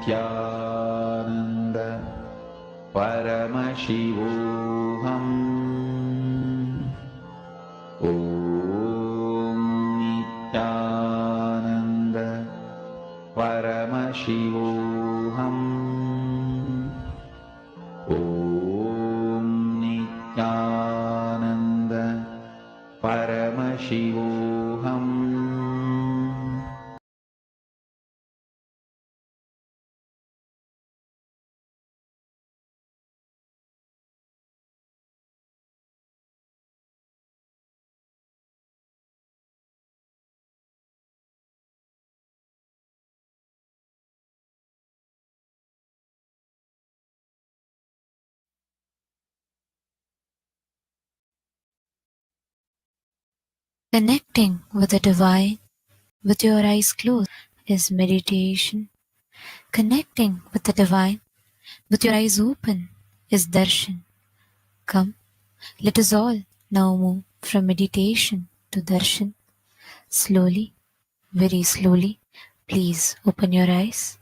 Nithyananda Paramashivam. Om Nithyananda Paramashivam. Om Nithyananda Paramashivam. Connecting with the divine with your eyes closed is meditation. Connecting with the divine with your eyes open is darshan. Come, let us all now move from meditation to darshan. Slowly, very slowly, please open your eyes.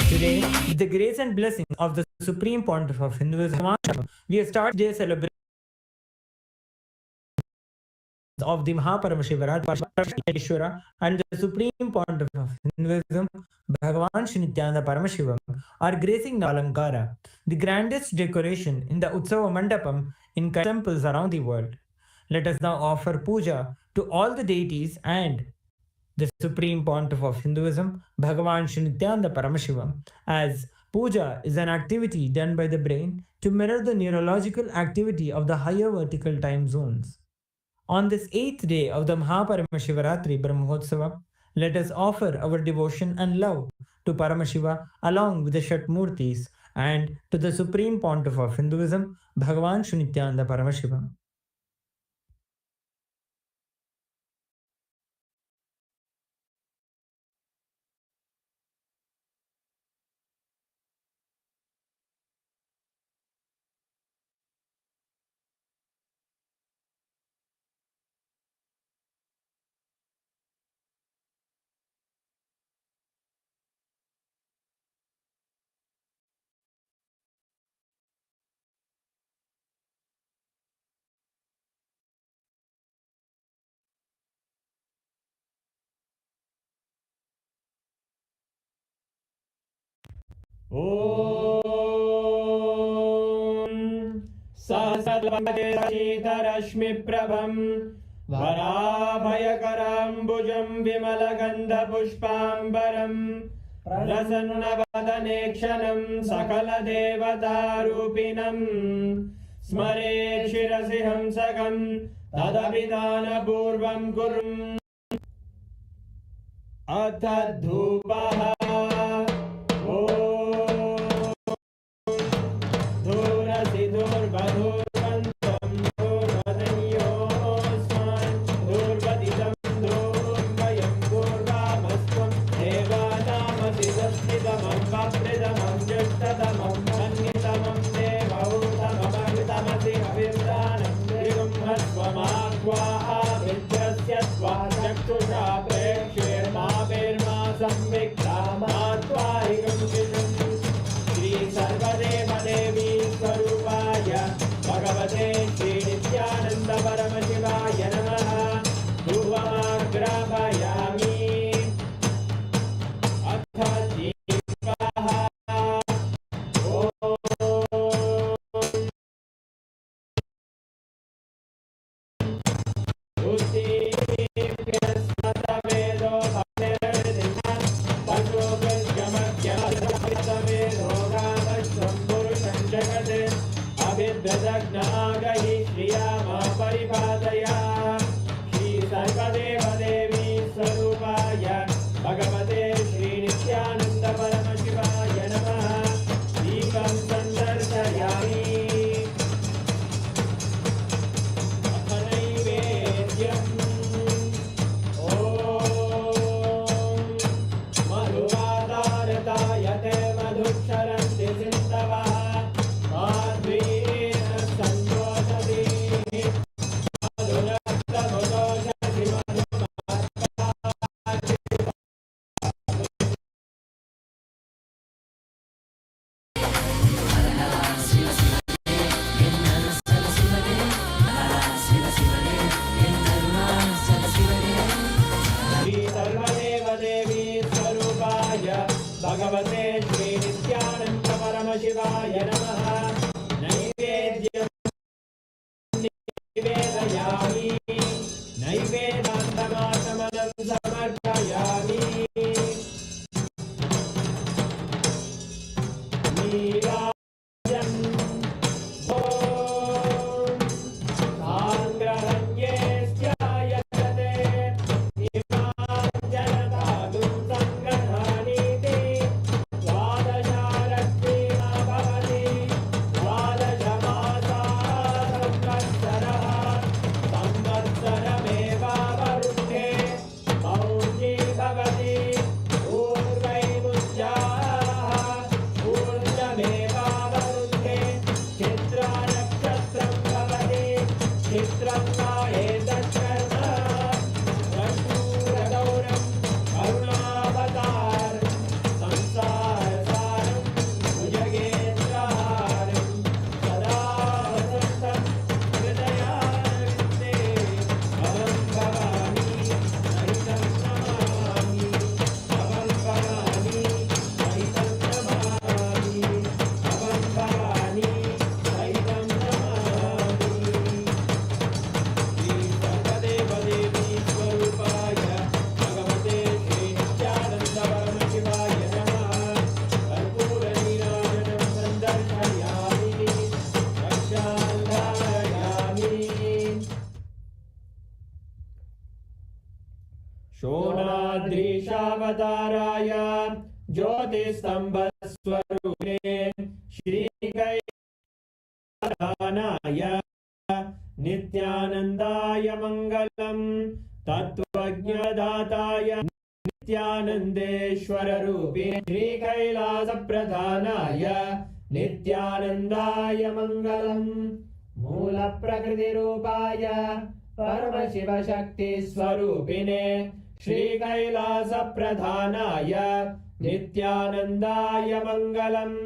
Today, with the grace and blessing of the Supreme Pontiff of Hinduism, we have started today's celebration of the Mahaparamashivarathri and the Supreme Pontiff of Hinduism, Bhagawan Sph Nithyananda Paramashivam, are gracing Nalankara, the grandest decoration in the Utsava Mandapam in temples around the world. Let us now offer puja to all the deities and the supreme pontiff of Hinduism, Bhagawan Sph Nithyananda Paramashivam, as puja is an activity done by the brain to mirror the neurological activity of the higher vertical time zones. On this eighth day of the Mahaparamashivaratri Brahmotsava, let us offer our devotion and love to Paramashiva along with the Shatmurtis and to the Supreme Pontiff of Hinduism, Bhagavan Sph Nithyananda Paramashivam. सहस्रशीतरश्मिप्रभम् वराभयकराम्बुजं विमलगन्धपुष्पाम्बरम् प्रसन्नवदने क्षणं सकलदेवतारूपिणम् स्मरेत् शिरसि हंसकं तदभिधानपूर्वं कुर्वन् अथ धूपः भगवते श्री नित्यानंद परमशिवाय नमः। धूपमाग्रापयामि अथ दीपः नागहि श्रियामा परिपादया श्री सर्वदेव देवी स्वरूपाय भगवते श्री नित्यानंद परमशिवाय नमः। दीपं सन्दर्शयामि अथ नैवेद्यम् ॐ मधुवादारतायते मधुक्षरन्ति सिन्धवः भगवते श्री नित्यानंद परमशिवाय नमः। नैवेद्यं निवेदयामि नैवेदान्तमाचमनं समर्पयामि। नीराजन् ॐ साङ्ग्रहण्येऽस्यायतते इमां जनतागुं सङ्गृह्णानीति द्वादशारत्रिमा भवति द्वादशमासाः संवत्सरः परमावताराय ज्योतिस्तम्भस्वरूपिणे श्रीकैलासनाय नित्यानन्दाय मङ्गलम् तत्त्वज्ञदाताय नित्यानन्देश्वररूपिणे श्रीकैलासप्रधानाय नित्यानन्दाय मङ्गलम् मूलप्रकृतिरूपाय परमशिवशक्तिस्वरूपिणे श्रीकैलासप्रधानाय नित्यानन्दाय मङ्गलम्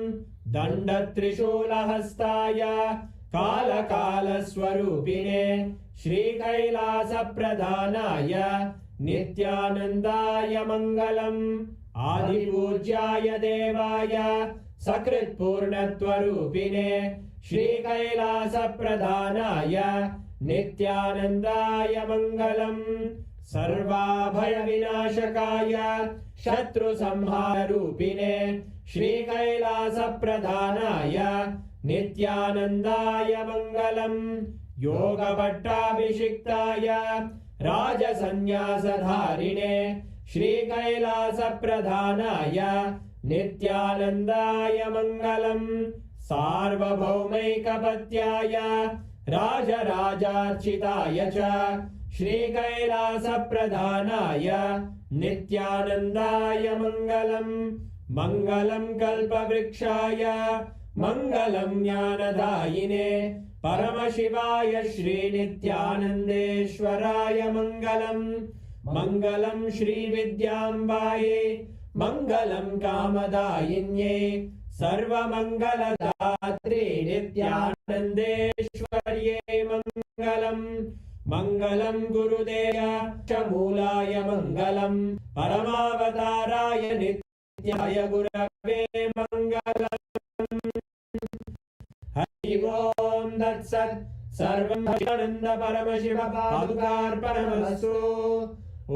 दण्डत्रिशूलहस्ताय कालकालस्वरूपिणे श्रीकैलासप्रधानाय नित्यानन्दाय मङ्गलम् आदिपूज्याय देवाय सकृत्पूर्णत्वरूपिणे श्रीकैलासप्रधानाय नित्यानन्दाय मङ्गलम् सर्वाभयविनाशकाय शत्रुसंहाररूपिणे श्रीकैलासप्रधानाय नित्यानन्दाय मङ्गलम् योगभट्टाभिषिक्ताय राजसन्न्यासधारिणे श्रीकैलासप्रधानाय नित्यानन्दाय मङ्गलम् सार्वभौमैकपत्याय राजराजार्चिताय च श्रीकैलासप्रधानाय नित्यानन्दाय मङ्गलम् मङ्गलं कल्पवृक्षाय मङ्गलं ज्ञानदायिने परमशिवाय श्रीनित्यानन्देश्वराय मङ्गलम् मङ्गलं श्रीविद्याम्बायै मङ्गलं कामदायिन्यै सर्वमङ्गलदात्रे नित्यानन्देश्वर्यै मङ्गलम् मङ्गलं गुरुदेवाय च मूलाय मङ्गलं परमावताराय नित्याय गुरवे मङ्गलम् हरि ओम् तत्सत् सर्वं सच्चिदानन्द परमशिव पादुकार्पणमस्तु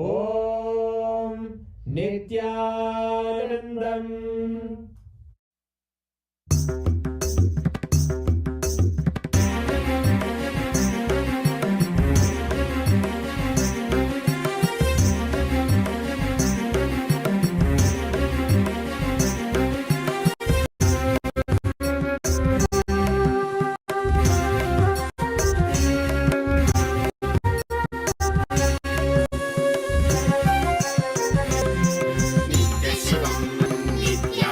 ॐ नित्यानन्दम् नित्यशिवं नित्या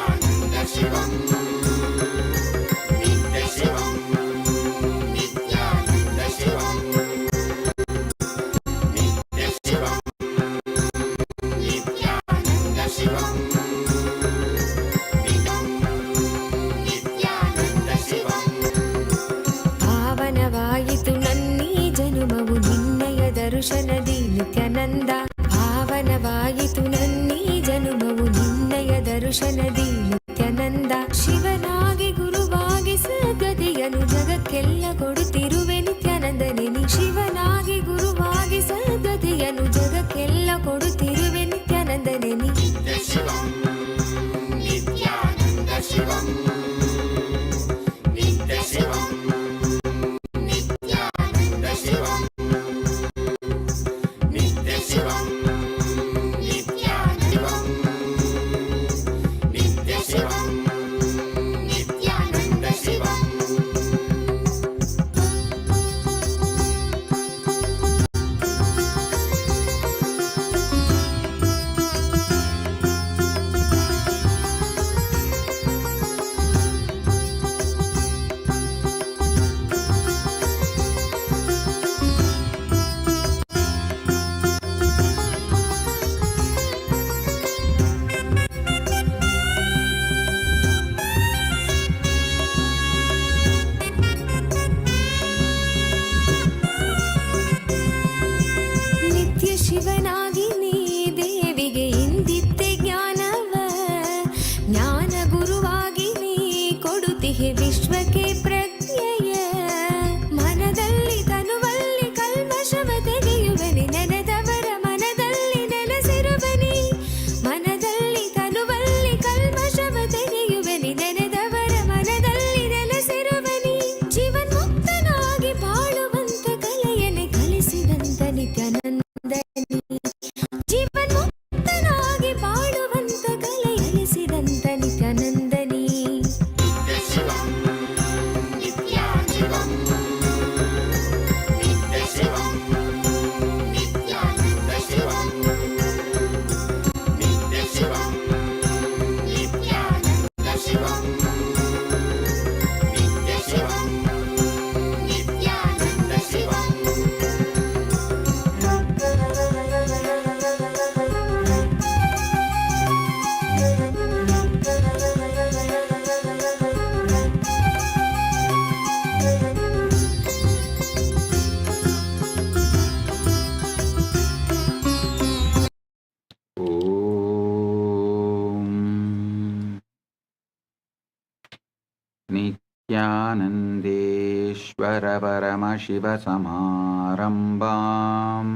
नित्यानन्देश्वर परमशिवसमारम्भाम्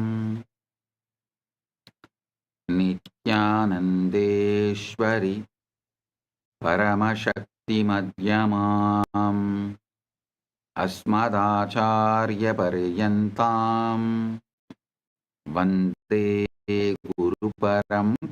नित्यानन्देश्वरि परमशक्तिमध्यमाम् अस्मदाचार्यपर्यन्ताम् वन्दे गुरुपरम्पराम्।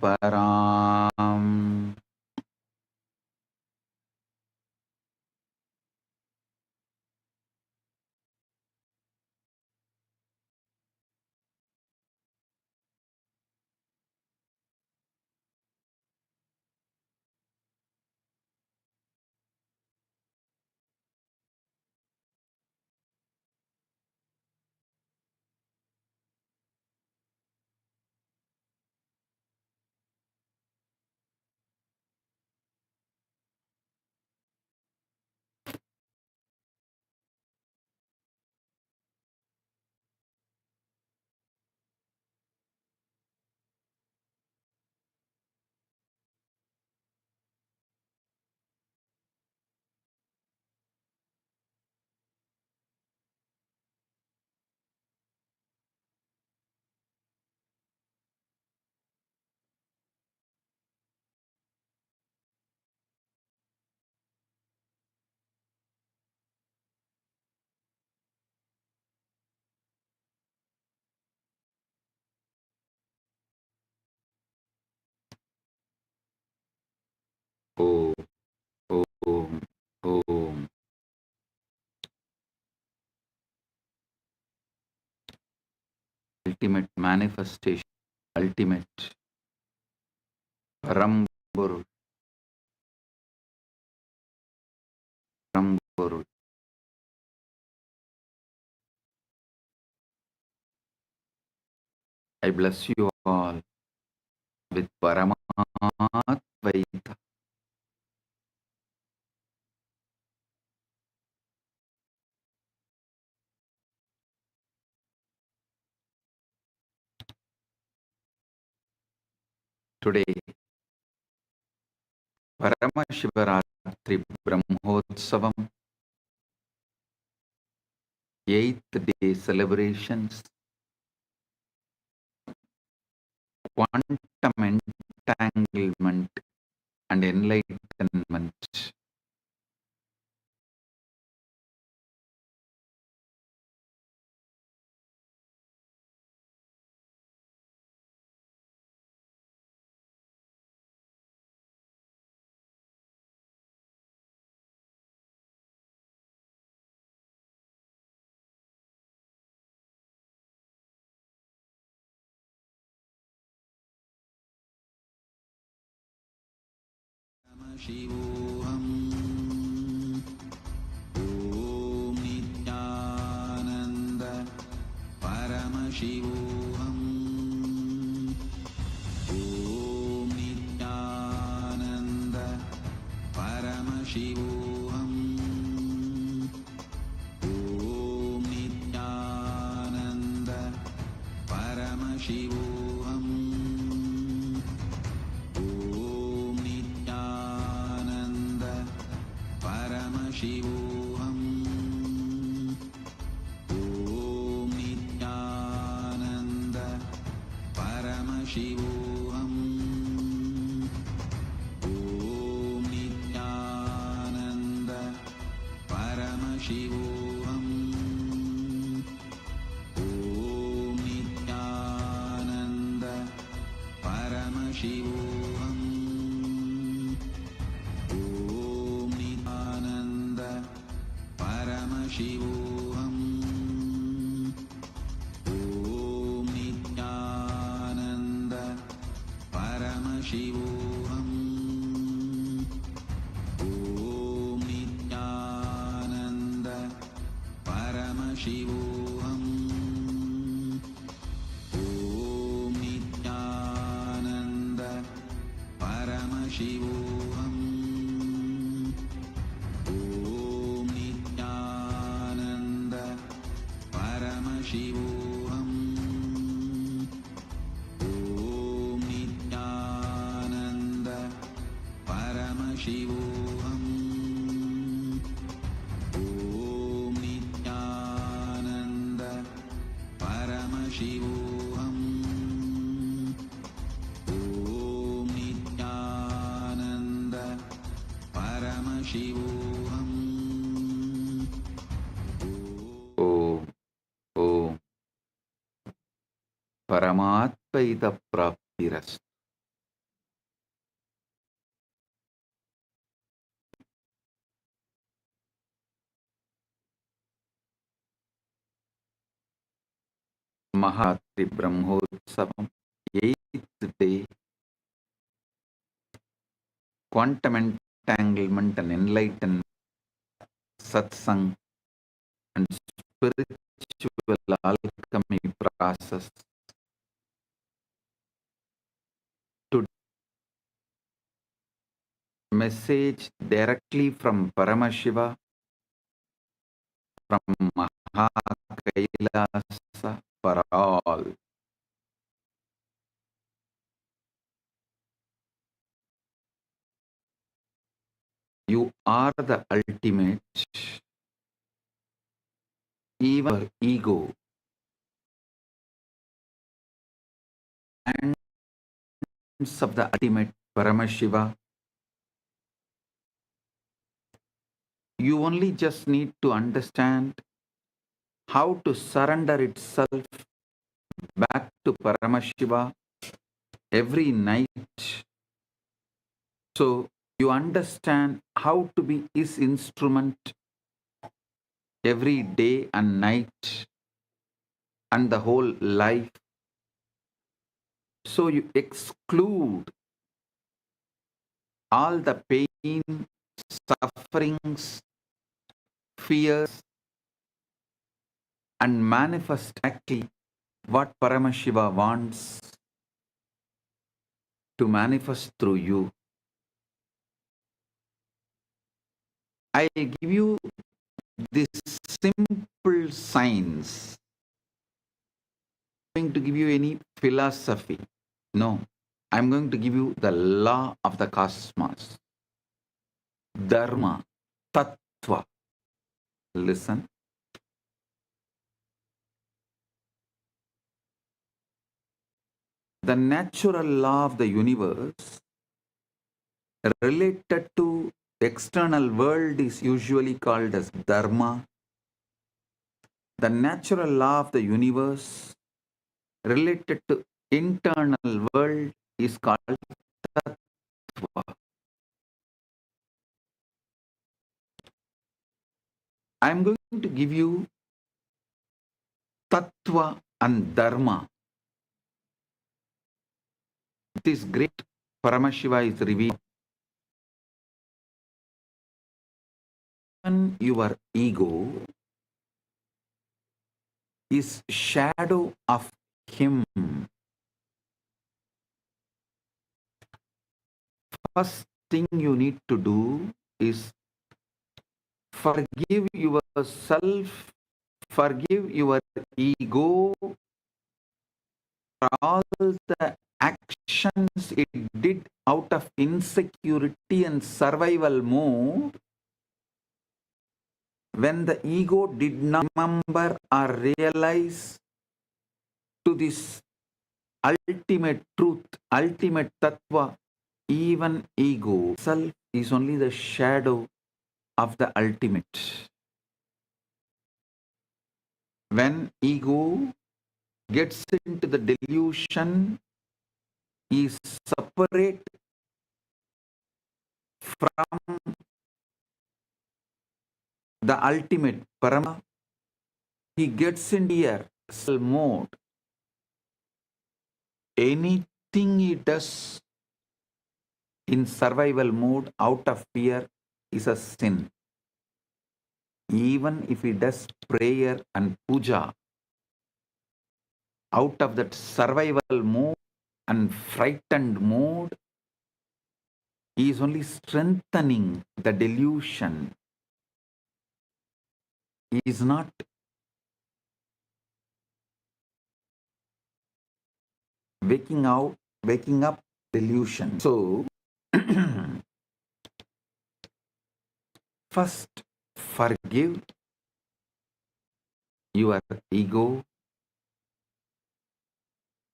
Om, Om, Om. Ultimate manifestation, ultimate Paramburu, Paramburu. I bless you all with Paramatvaita. Today, Paramashivaratri Brahmotsavam, 8th day celebrations, quantum entanglement and enlightenment. Shivoham Om Nithyananda Paramashivam Om Nithyananda Paramashivam Om Nithyananda Paramashivam Shivoham Om Nithyananda Paramashivam Om Nithyananda Paramashivam Om Nithyananda Paramashivam Paramashivoham Om Nithyananda Paramashivoham Om Nithyananda Paramashivoham Om Nithyananda Paramashivoham Shivoham Om Nithyananda Paramashivoham Om शिवोऽहम् Om Om Paramatmaita Praptiras. Mahatri Brahmotsavam, 8th day, quantum entanglement and enlightenment, satsang and spiritual alchemy process. To message directly from Paramashiva, from Kailasa for all. You are the ultimate, even your ego and of the ultimate Paramashiva. You only just need to understand how to surrender itself back to Paramashiva every night. So you understand how to be his instrument every day and night and the whole life. So you exclude all the pain, sufferings, fears, and manifest exactly what Paramashiva wants to manifest through you. I give you this simple science. I'm going to give you any philosophy. No, I'm going to give you the law of the cosmos. Dharma, Tattva. Listen. The natural law of the universe related to external world is usually called as Dharma. The natural law of the universe related to internal world is called Tattva. I'm going to give you Tattva and Dharma. This great Paramashiva is revealed. Your ego is shadow of him. First thing you need to do is forgive yourself, forgive your ego for all the actions it did out of insecurity and survival mode when the ego did not remember or realize to this ultimate truth, ultimate tattva. Even ego self is only the shadow of the ultimate. When ego gets into the delusion, is separate from the ultimate Parama. He gets in here mode. Anything he does in survival mode out of fear is a sin. Even if he does prayer and puja out of that survival mode and frightened mode, he is only strengthening the delusion. He is not waking up delusion. So first forgive your ego,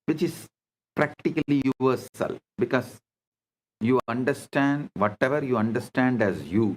which is practically yourself, because you understand whatever you understand as you.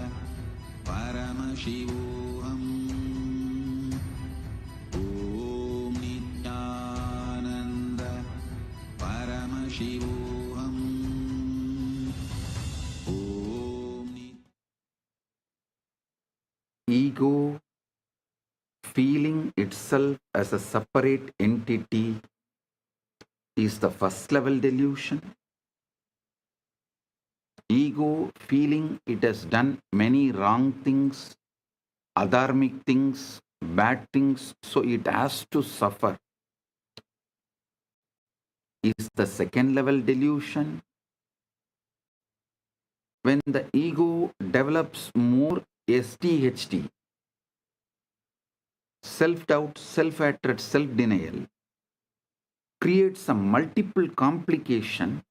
feeling itself as a separate entity is the first level delusion. Ego feeling it has done many wrong things, adharmic things, bad things, so it has to suffer, is the second level delusion. When the ego develops more SDHD, self-doubt, self-hatred, self-denial, creates a multiple complication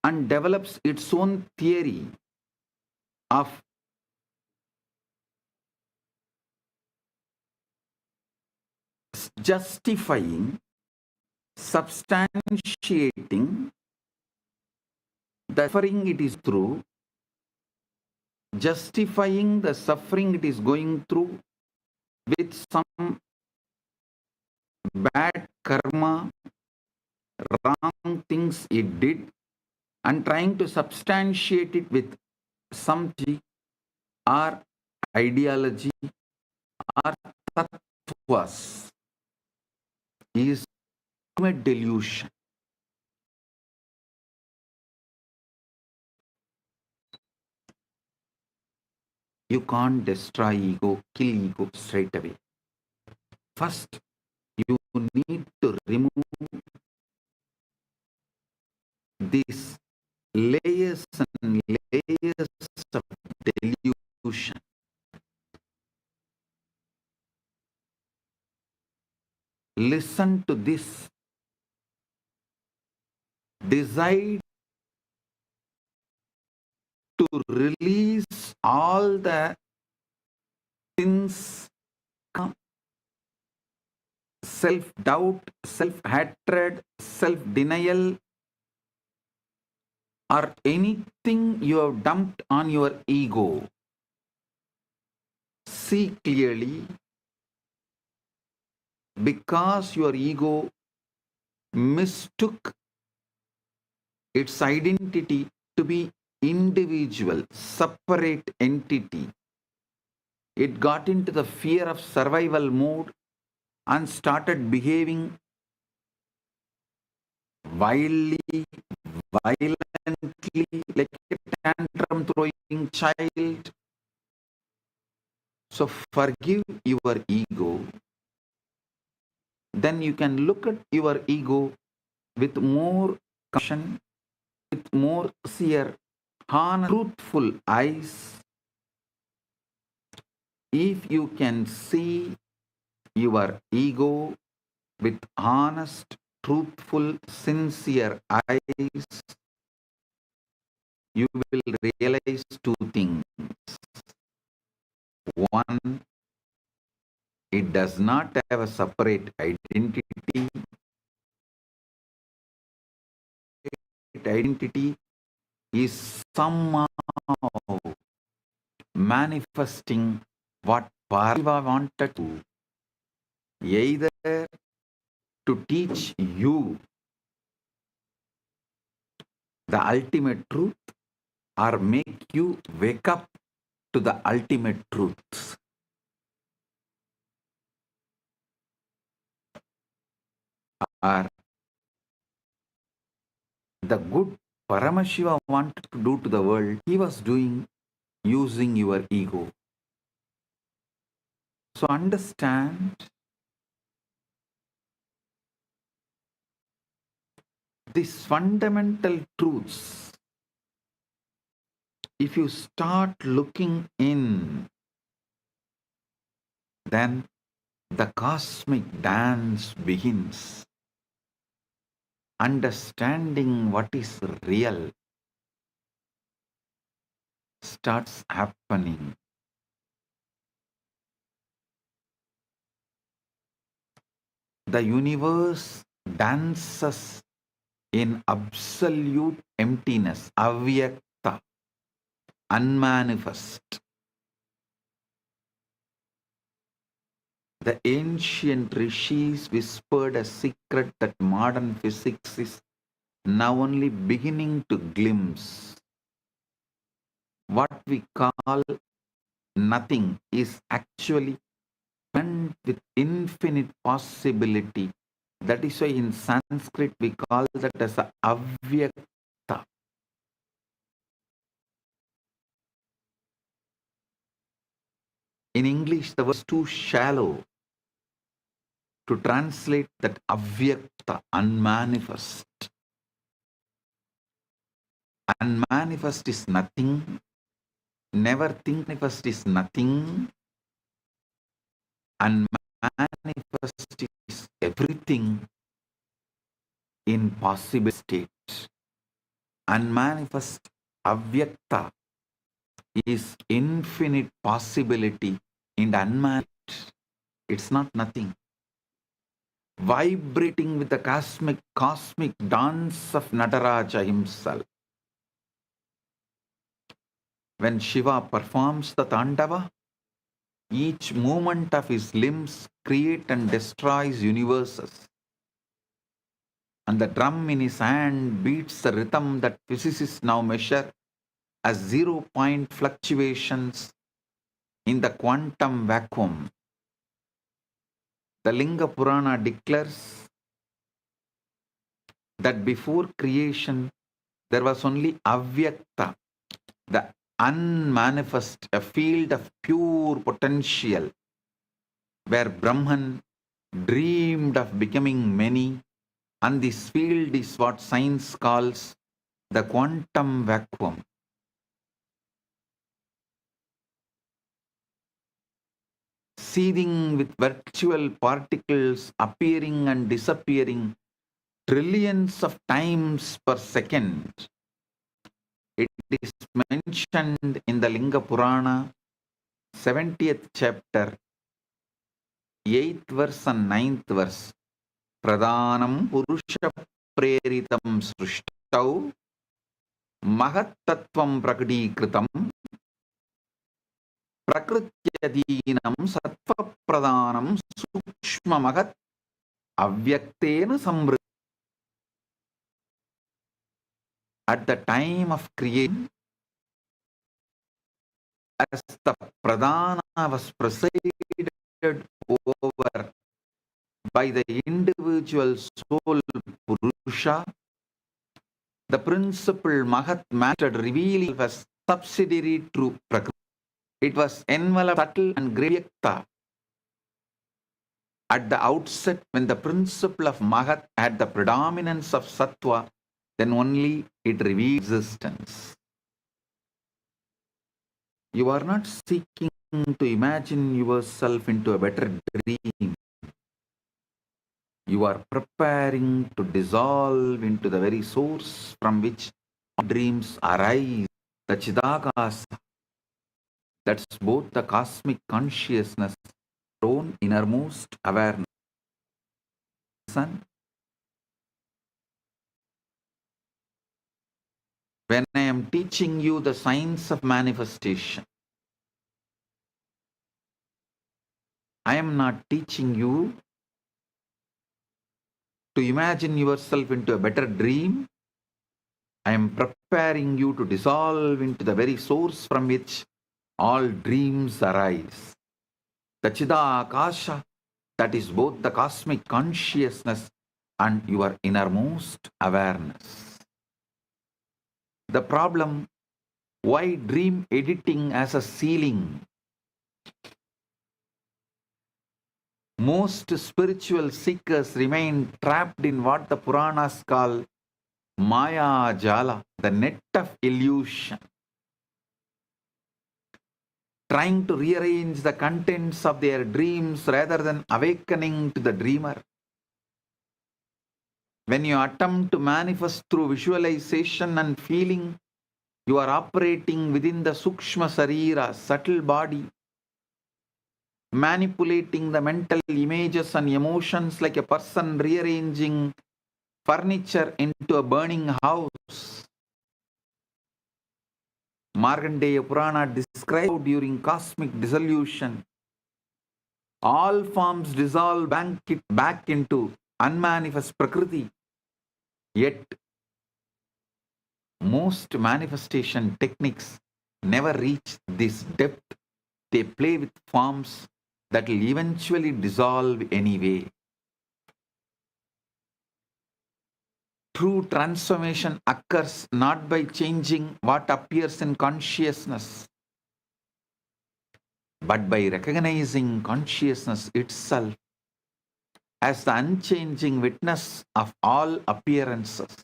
and develops its own theory of justifying, substantiating the suffering it is through, justifying the suffering it is going through with some bad karma, wrong things it did, and trying to substantiate it with some or ideology or tattvas is a delusion. You can't destroy ego, kill ego straight away. First, you need to remove these layers and layers of delusion. Listen to this. Decide to release all the sins, self-doubt, self-hatred, self-denial, or anything you have dumped on your ego. See clearly, because your ego mistook its identity to be individual, separate entity. It got into the fear of survival mode and started behaving wildly, violently, like a tantrum throwing child. So forgive your ego. Then you can look at your ego with more compassion, with more sincere, honest, truthful eyes. If you can see your ego with honest, truthful, sincere eyes, you will realize two things. One, it does not have a separate identity. Identity is somehow manifesting what Parva wanted to, either to teach you the ultimate truth or make you wake up to the ultimate truth. Or the good Paramashiva wanted to do to the world, he was doing using your ego. So understand these fundamental truths. If you start looking in, then the cosmic dance begins. Understanding what is real starts happening. The universe dances in absolute emptiness, avyakta, unmanifest. The ancient rishis whispered a secret that modern physics is now only beginning to glimpse. What we call nothing is actually present with infinite possibility. That is why in Sanskrit we call that as a avyakta. In English, the word is too shallow to translate that avyakta, unmanifest. Unmanifest is nothing. Never think manifest is nothing. Unmanifest is everything in possible state. Unmanifest, avyakta, is infinite possibility in unmanifest. It's not nothing. Vibrating with the cosmic dance of Nataraja himself. When Shiva performs the Tandava, each movement of his limbs create and destroys universes. And the drum in his hand beats the rhythm that physicists now measure as 0-point fluctuations in the quantum vacuum. The Linga Purana declares that before creation there was only avyakta, the unmanifest, a field of pure potential, where Brahman dreamed of becoming many, and this field is what science calls the quantum vacuum. Seething with virtual particles appearing and disappearing trillions of times per second. It is mentioned in the Linga Purana, 70th chapter, 8th verse and 9th verse. Pradhanam Purusha Preritam Srishtau Mahat Tattvam Prakadikritam Prakrityadinam Sattva Pradhanam Sukshma Mahat Avyaktena Samvriddhi. At the time of creation, as the Pradhana was presided over by the individual soul Purusha, the principal Mahat matter revealed was subsidiary to Prakriti. It was enveloped subtle and Gravyakta. At the outset, when the principle of Mahat had the predominance of Sattva, then only it revealed existence. You are not seeking to imagine yourself into a better dream. You are preparing to dissolve into the very source from which dreams arise, the Chidakasa. That's both the cosmic consciousness, own innermost awareness. Son, when I am teaching you the science of manifestation, I am not teaching you to imagine yourself into a better dream. I am preparing you to dissolve into the very source from which all dreams arise. The Chidakasha, that is both the cosmic consciousness and your innermost awareness. The problem, why dream editing as a ceiling? Most spiritual seekers remain trapped in what the Puranas call Maya Jala, the net of illusion, trying to rearrange the contents of their dreams rather than awakening to the dreamer. When you attempt to manifest through visualization and feeling, you are operating within the Sukshma Sarira, subtle body, manipulating the mental images and emotions like a person rearranging furniture into a burning house. Markandeya Purana described during cosmic dissolution, all forms dissolve back into unmanifest Prakriti. Yet, most manifestation techniques never reach this depth. They play with forms that will eventually dissolve anyway. True transformation occurs not by changing what appears in consciousness, but by recognizing consciousness itself as the unchanging witness of all appearances.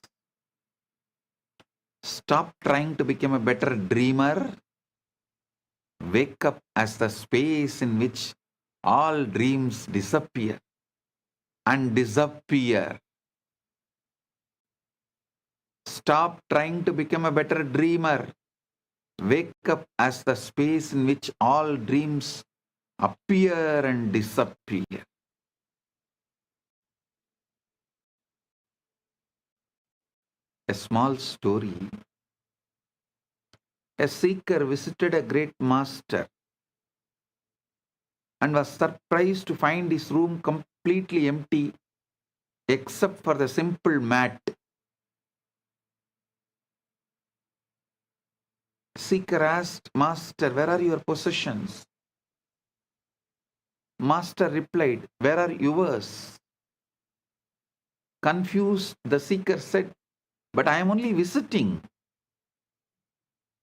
Stop trying to become a better dreamer. Wake up as the space in which all dreams disappear and disappear. Stop trying to become a better dreamer. Wake up as the space in which all dreams appear and disappear. A small story. A seeker visited a great master and was surprised to find his room completely empty except for the simple mat. Seeker asked, "Master, where are your possessions?" Master replied, "Where are yours?" Confused, the seeker said, "But I am only visiting."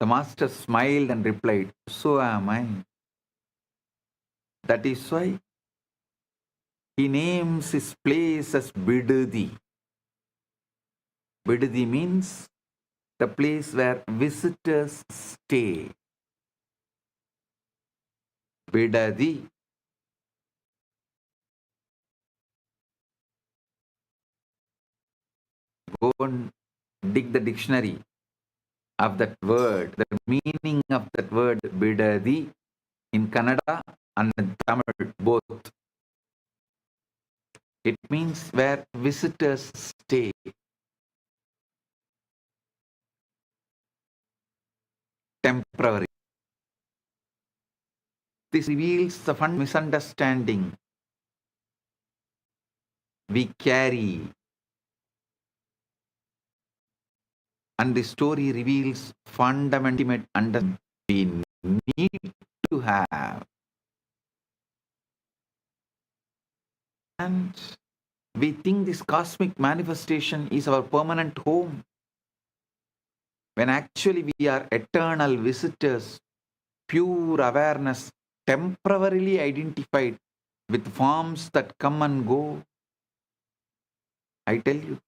The master smiled and replied, "So am I. That is why he names his place as Bidadi." Bidadi means the place where visitors stay. Bidadi. Go and dig the dictionary of that word, the meaning of that word Bidadi in Kannada and in Tamil both. It means where visitors stay. Temporary. This reveals the fundamental misunderstanding we carry, and the story reveals fundamental understanding we need to have. And we think this cosmic manifestation is our permanent home, when actually we are eternal visitors, pure awareness, temporarily identified with forms that come and go. I tell you,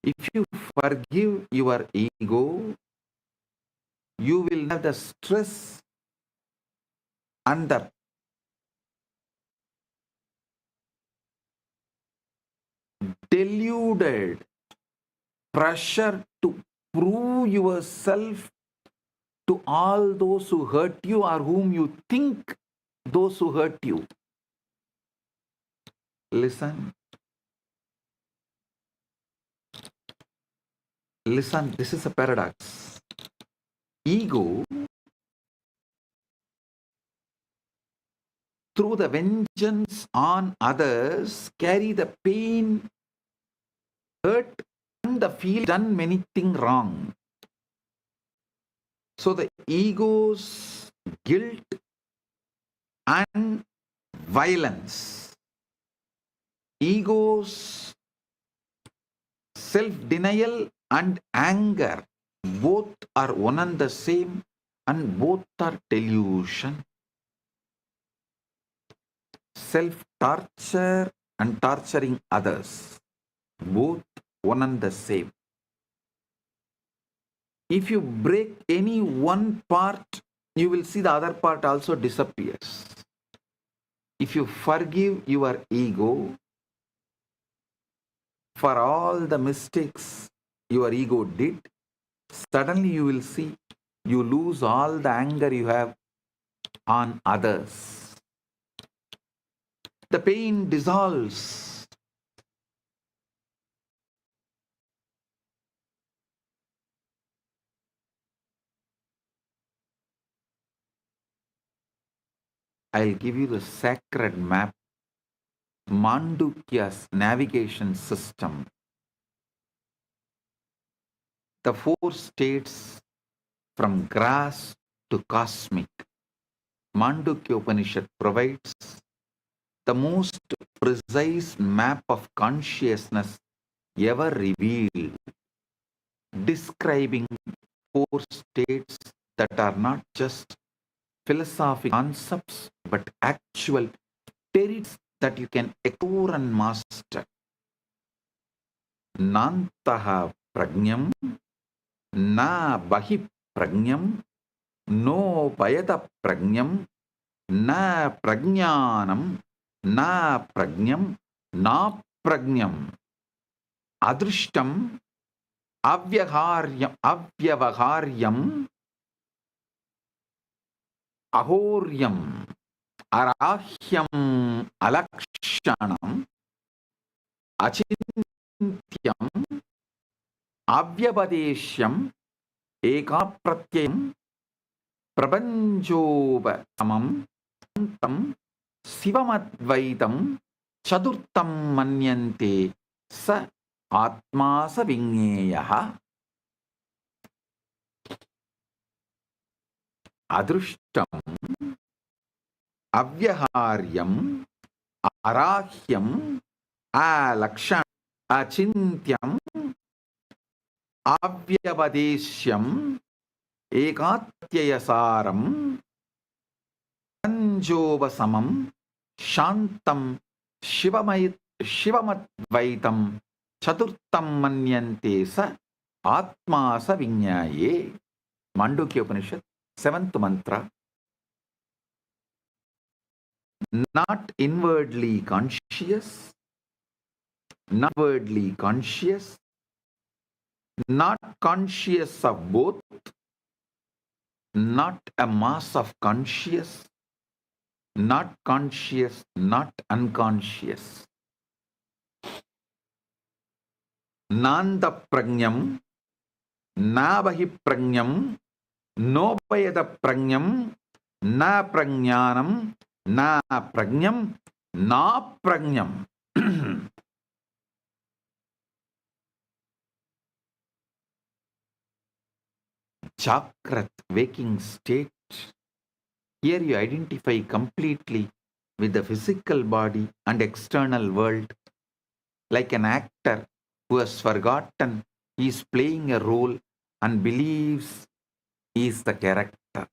if you forgive your ego, you will have the stress and the deluded pressure to prove yourself to all those who hurt you or whom you think those who hurt you. Listen, this is a paradox. Ego, through the vengeance on others, carry the pain, hurt, and the feel done many things wrong. So the ego's guilt and violence, ego's self-denial and anger, both are one and the same, and both are delusion. Self-torture and torturing others, both one and the same. If you break any one part, you will see the other part also disappears. If you forgive your ego for all the mistakes your ego did, suddenly you will see you lose all the anger you have on others. The pain dissolves. I'll give you the sacred map, Mandukya's navigation system. The 4 states from grass to cosmic. Mandukya Upanishad provides the most precise map of consciousness ever revealed, describing four states that are not just philosophical concepts but actual territories that you can explore and master. Nantaha prajnam, na bahi prajnam, no payata prajnam, na prajnanam, na prajnam, na prajnam, adrishtam, avyavaharyam, ahoryam, arahyam, alakshanam, achinthyam, avyabadeshyam, ekapratyam, prapanchopasamam, tam, sivamadvaitam, chaturtam manyante, sa atma sa vingeyaha, adrushtam, avyaharyam, arahyam, alakshanam, achintyam, avyavadeshyam, ekatyayasaram, panjovasamam, shantam, shivamadvaitam, chaturtam manyante sa atma sa vinyaye. Mandukya Upanishad, 7th mantra. Not inwardly conscious, not outwardly conscious, not conscious of both, not a mass of conscious, not conscious, not unconscious. Nanda prajnam, nabahi prajnam, nopayada prajnam, na prajnanam, na prajnam, na prajnam. Chakrat, waking state. Here you identify completely with the physical body and external world, like an actor who has forgotten he is playing a role and believes he is the character.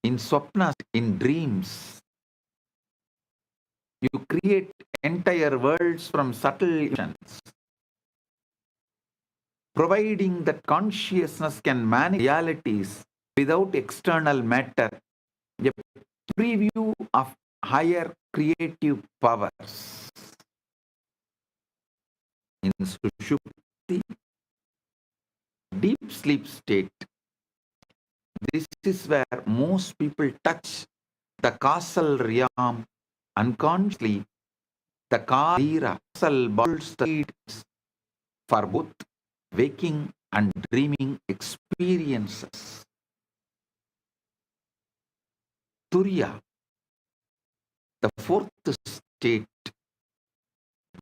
In swapnas, in dreams, you create entire worlds from subtle illusions, providing that consciousness can manage realities without external matter, a preview of higher creative powers. In Sushupti, deep sleep state, this is where most people touch the causal realm unconsciously. The causal bolts the leads for both waking and dreaming experiences. Turiya, the fourth state.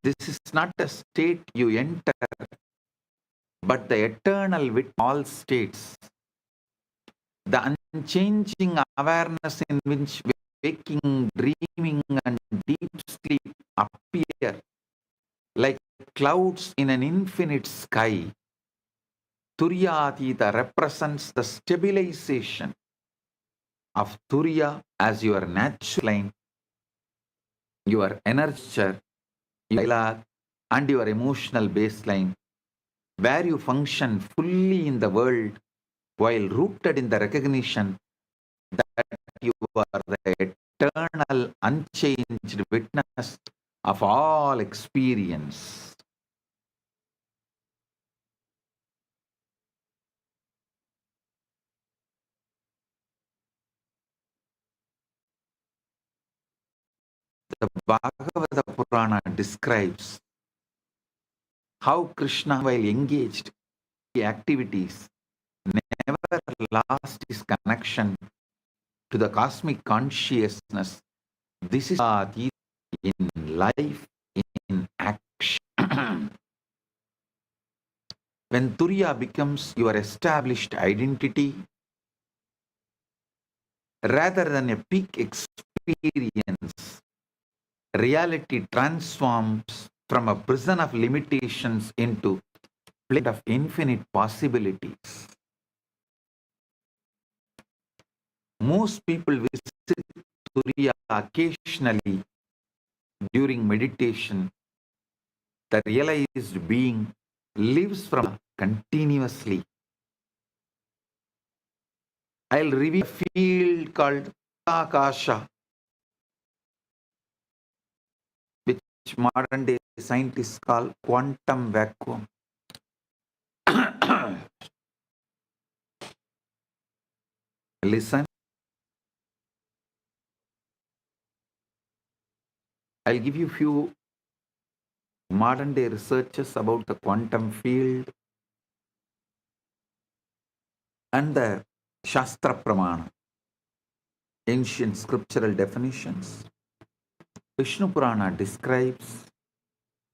This is not a state you enter, but the eternal with all states. The unchanging awareness in which waking, dreaming, and deep sleep appear like clouds in an infinite sky. Turyatita represents the stabilization of Turya as your natural line, your energy, your dialogue, and your emotional baseline, where you function fully in the world while rooted in the recognition that you are the eternal, unchanged witness of all experience. The Bhagavata Purana describes how Krishna, while engaged in activities, never lost his connection to the cosmic consciousness. This is in life, in action. When Turiya becomes your established identity, rather than a peak experience, reality transforms from a prison of limitations into a plane of infinite possibilities. Most people visit Turiya occasionally during meditation. The realized being lives from continuously. I'll reveal a field called Akasha, which modern day scientists call quantum vacuum. Listen, I'll give you few modern day researches about the quantum field and the Shastra Pramana, ancient scriptural definitions. Vishnu Purana describes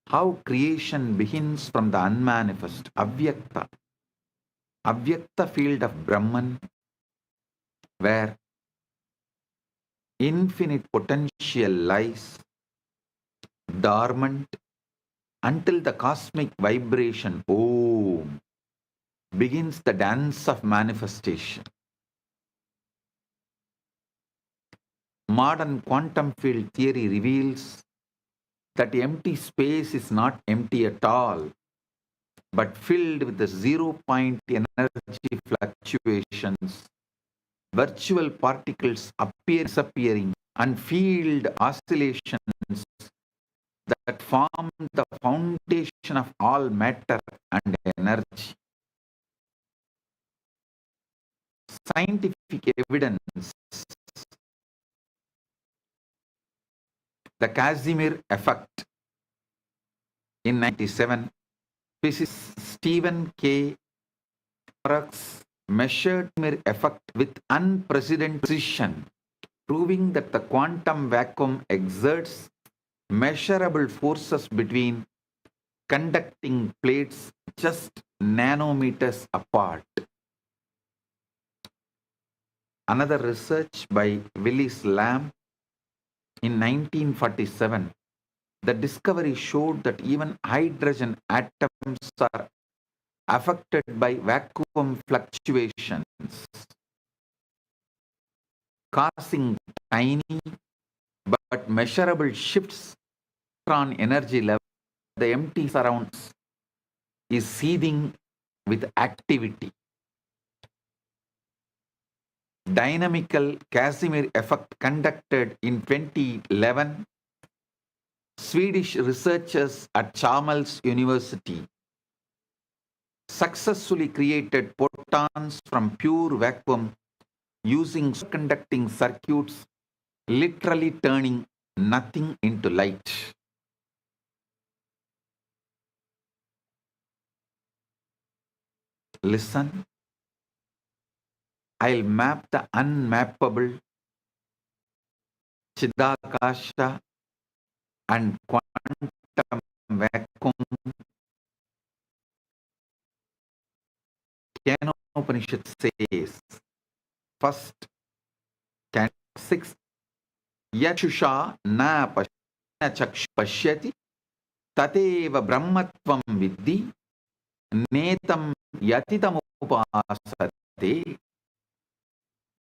how creation begins from the unmanifest, Avyakta field of Brahman, where infinite potential lies dormant until the cosmic vibration Om begins the dance of manifestation. Modern quantum field theory reveals that empty space is not empty at all, but filled with the zero-point energy fluctuations, virtual particles disappearing, and field oscillations that form the foundation of all matter and energy. Scientific evidence, the Casimir effect. In 1997, physicist Stephen K. Hawking measured the effect with unprecedented precision, proving that the quantum vacuum exerts measurable forces between conducting plates just nanometers apart. Another research by Willis Lamb in 1947, the discovery showed that even hydrogen atoms are affected by vacuum fluctuations, causing tiny but measurable shifts in electron energy level. The empty surrounds is seething with activity. Dynamical Casimir effect conducted in 2011, Swedish researchers at Chalmers University successfully created photons from pure vacuum using superconducting circuits, literally turning nothing into light. Listen, I'll map the unmappable, Chidakasha and quantum vacuum. Upanishad says, first, can 6, Yachusha na chakshu pashyati tateva brahmatvam vidhi netam yatitam upasate.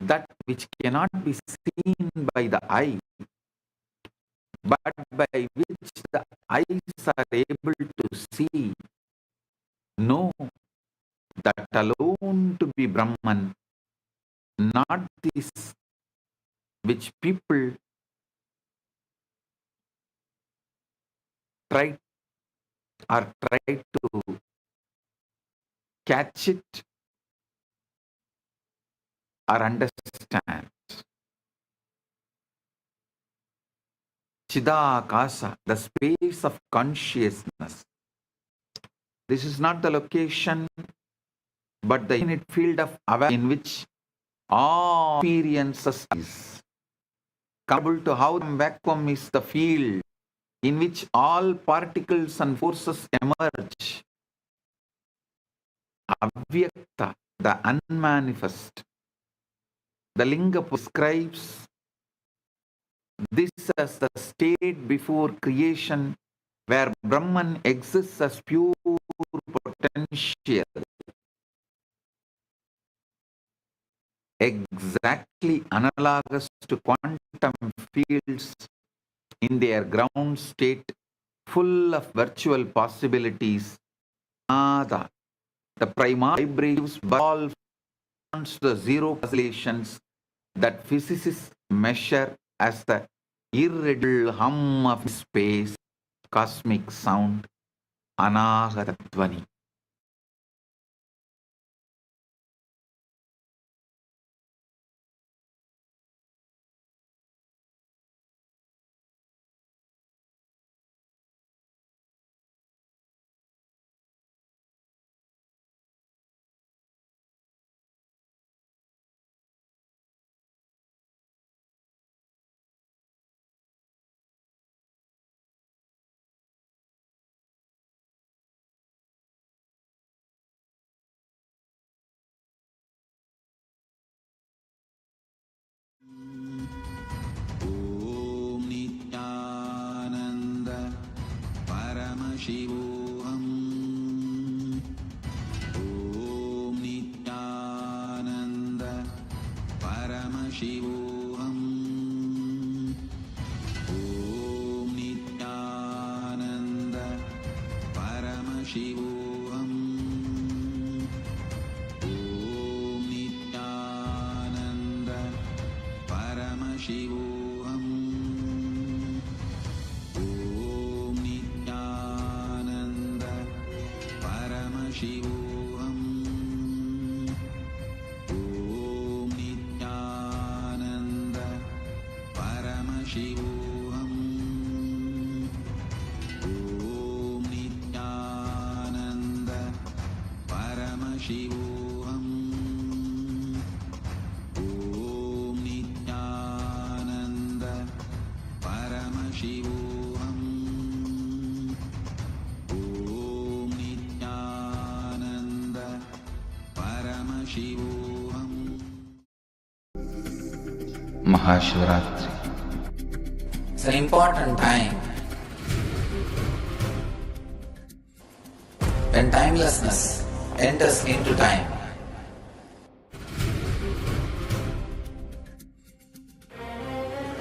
That which cannot be seen by the eye, but by which the eyes are able to see, know that alone to be Brahman, not this which people try to catch it or understand. Chidakasa, the space of consciousness. This is not the location, but the infinite field of awareness in which all experiences is. Comparable to how vacuum is the field in which all particles and forces emerge. Avyakta, the unmanifest. The linga prescribes this as the state before creation where Brahman exists as pure potential, exactly analogous to quantum fields in their ground state, full of virtual possibilities. Nada, the primary vibrations evolve to the zero oscillations that physicists measure as the irreducible hum of space, cosmic sound, anahata dhvani. Om Nithyananda Paramashivam. Om Nithyananda Paramashivam. Om Nithyananda Paramashivam. Om Nithyananda Paramashivam. Om Nithyananda Paramashivam. Om Nithyananda Paramashivam. Om Nithyananda Paramashivam. Om Nithyananda Paramashivam. Om Nithyananda Paramashivam. Mahashivarathri. It's an important time when timelessness enters into time.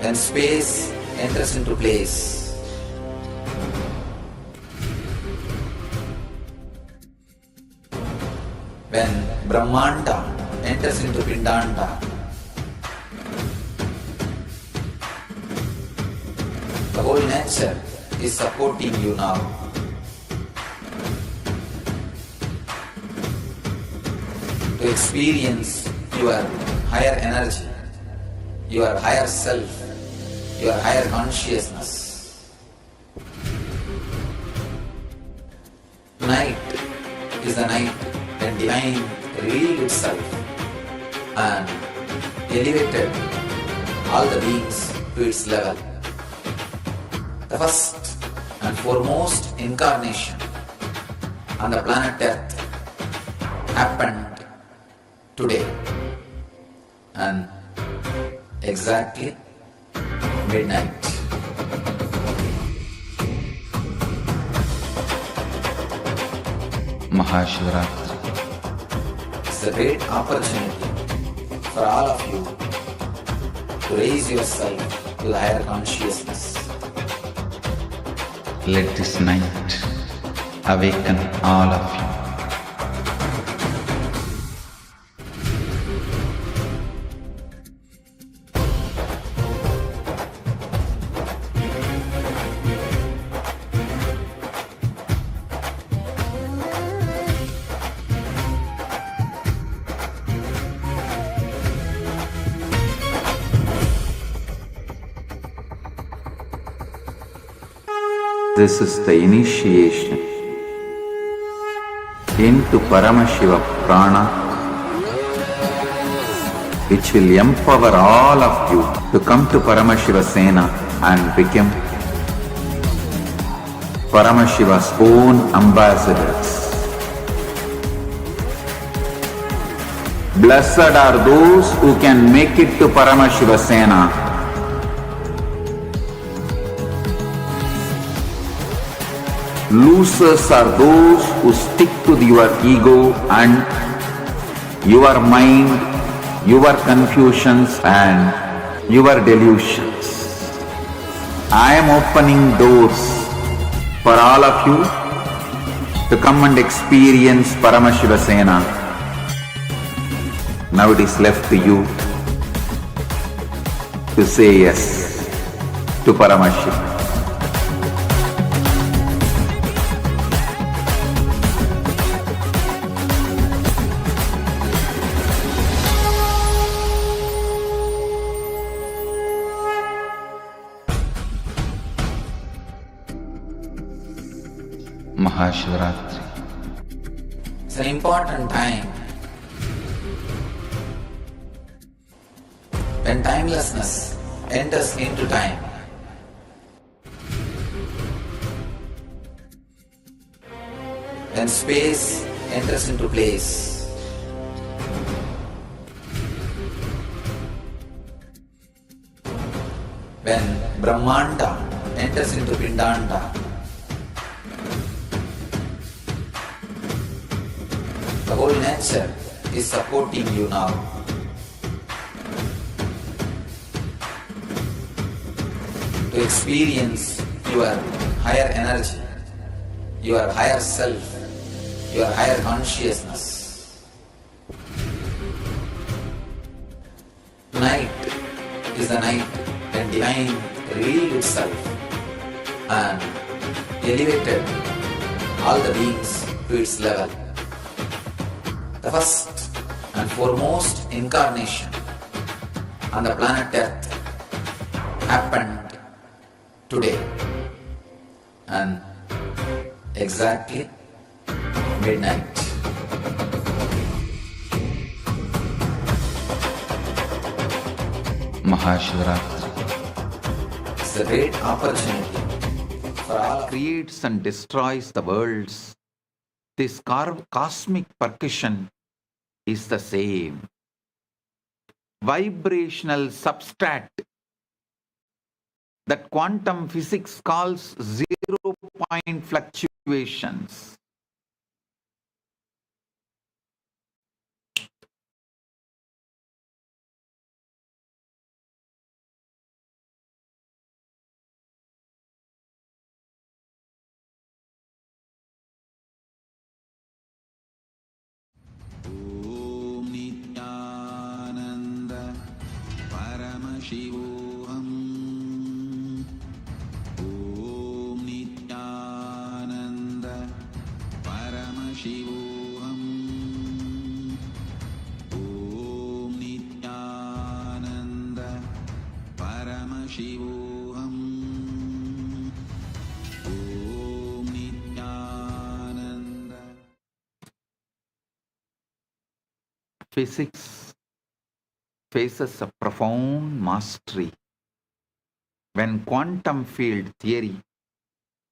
When space enters into place. When Brahmanda enters into Pindanda. The whole nature is supporting you now. To experience your higher energy, your higher self, your higher consciousness. Tonight is the night when divine revealed itself and elevated all the beings to its level. The first and foremost incarnation on the planet Earth happened today and exactly midnight. Mahashivarathri. It's a great opportunity for all of you to raise yourself to the higher consciousness. Let this night awaken all of you. This is the initiation into Paramashiva Prana, which will empower all of you to come to Paramashiva Sena and become Paramashiva's own ambassadors. Blessed are those who can make it to Paramashivasena. Losers are those who stick to your ego and your mind, your confusions and your delusions. I am opening doors for all of you to come and experience Paramashivasena. Now it is left to you to say yes to Paramashiva. Mahashivarathri. It's an important time when timelessness enters into time. When space enters into place. When Brahmanda enters into Pindanda. The whole nature is supporting you now. To experience your higher energy, your higher self, your higher consciousness. Tonight is the night when Divine revealed itself and elevated all the beings to its level. The first and foremost incarnation on the planet Earth happened today and exactly midnight. Mahashivarathri. It's a great opportunity for all. Creates and destroys the worlds. This cosmic percussion is the same. Vibrational substrat that quantum physics calls 0-point fluctuations. Om Nithyananda Paramashivam. Om Nithyananda Paramashivam. Om Nithyananda Paramashivam. Om Nithyananda. Physics faces a profound mastery when quantum field theory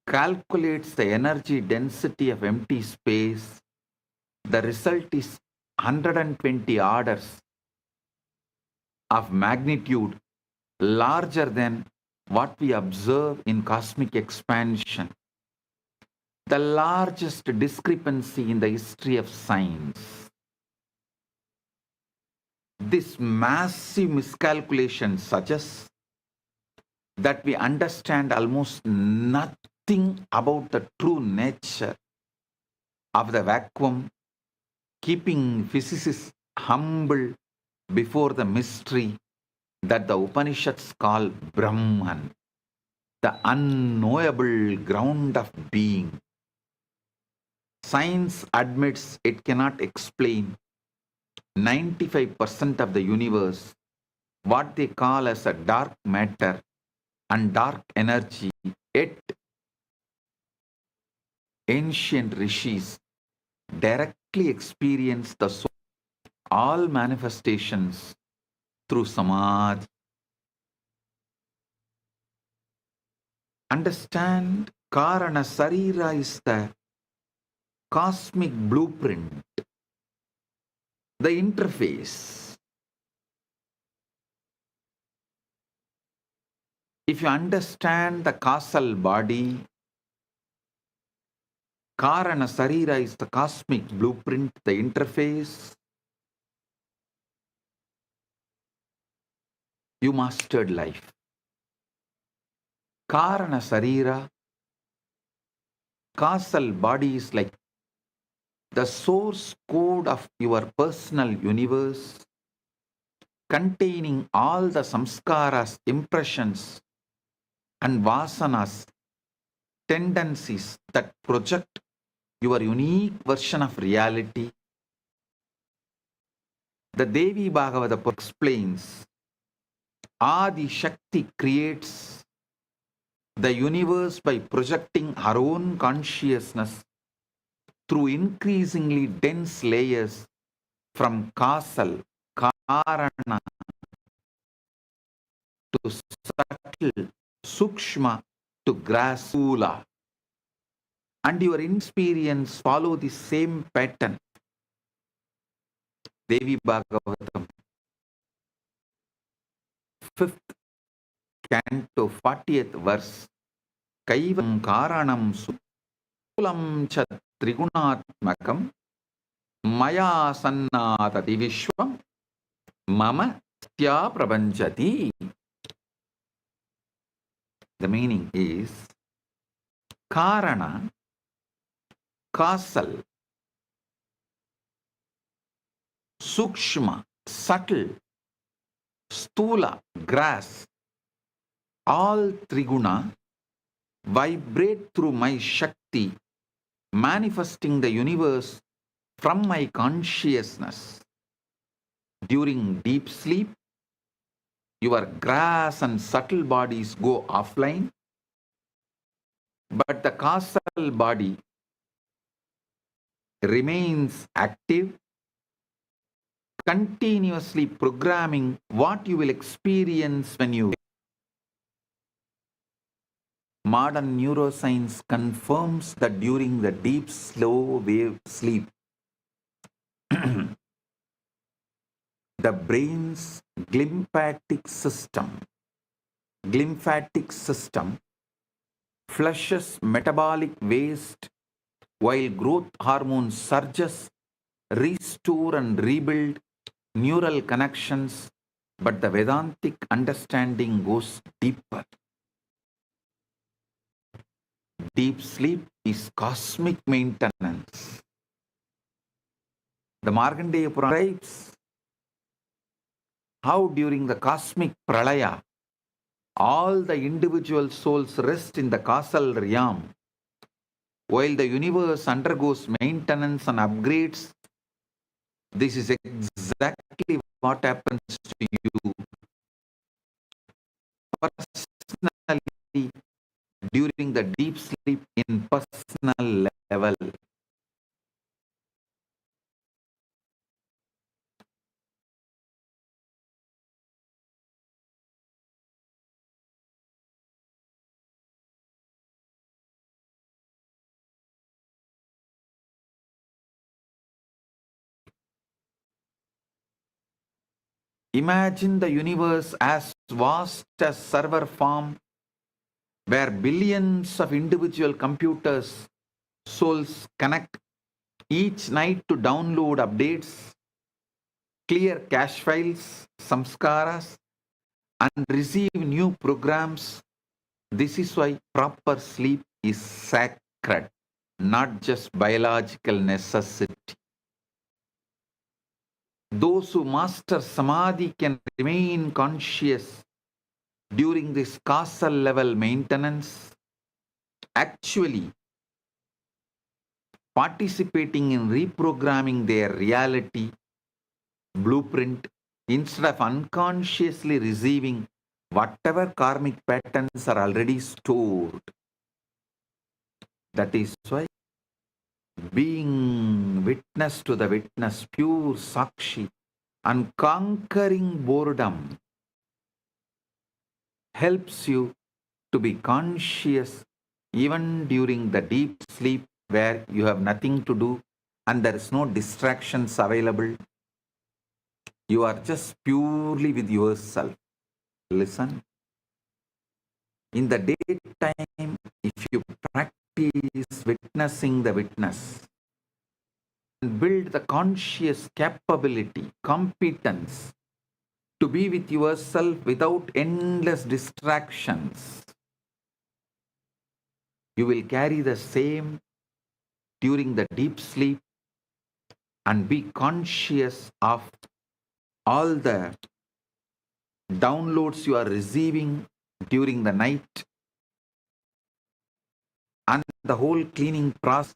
calculates the energy density of empty space. The result is 120 orders of magnitude larger than what we observe in cosmic expansion. The largest discrepancy in the history of science. This massive miscalculation suggests that we understand almost nothing about the true nature of the vacuum, keeping physicists humble before the mystery that the Upanishads call Brahman, the unknowable ground of being. Science admits it cannot explain 95% of the universe, what they call as a dark matter and dark energy. Yet ancient rishis directly experience the soul, all manifestations through samadhi. Understand, Karana Sarira, 'Karana Sarira' is the cosmic blueprint. the interface. If you understand the causal body, Karana Sarira is the cosmic blueprint, the interface, you mastered life. Karana Sarira, causal body is like the source code of your personal universe, containing all the samskaras, impressions, and vasanas, tendencies that project your unique version of reality. The Devi Bhagavata explains, Adi Shakti creates the universe by projecting her own consciousness through increasingly dense layers from causal, karana, to subtle, sukshma, to grasula. And your experience follow the same pattern. Devi Bhagavatam, 5th canto, 40th verse. Kaivam karanam sulam cha trigunatmakam maya sannatati vishwam mama stya prapanchati. The meaning is karana, causal, sukshma, subtle, stula, grass, all triguna vibrate through my Shakti, manifesting the universe from my consciousness. During deep sleep, your grass and subtle bodies go offline, but the causal body remains active, continuously programming what you will experience when you. Modern neuroscience confirms that during the deep, slow wave sleep, the brain's glymphatic system flushes metabolic waste while growth hormone surges, restore and rebuild neural connections, but the Vedantic understanding goes deeper. Deep sleep is cosmic maintenance. The Markandeya Purana describes how during the cosmic pralaya, all the individual souls rest in the causal realm, while the universe undergoes maintenance and upgrades. This is exactly what happens to you personally during the deep sleep in personal level. Imagine the universe as vast as server farm, where billions of individual computers souls connect each night to download updates, clear cache files, samskaras, and receive new programs. This is why proper sleep is sacred, not just biological necessity. Those who master samadhi can remain conscious during this causal level maintenance, actually participating in reprogramming their reality blueprint instead of unconsciously receiving whatever karmic patterns are already stored. That is why being witness to the witness, pure sakshi, and conquering boredom helps you to be conscious even during the deep sleep where you have nothing to do and there is no distractions available. You are just purely with yourself. Listen. In the daytime, if you practice witnessing the witness and build the conscious capability, competence to be with yourself without endless distractions, you will carry the same during the deep sleep and be conscious of all the downloads you are receiving during the night and the whole cleaning process,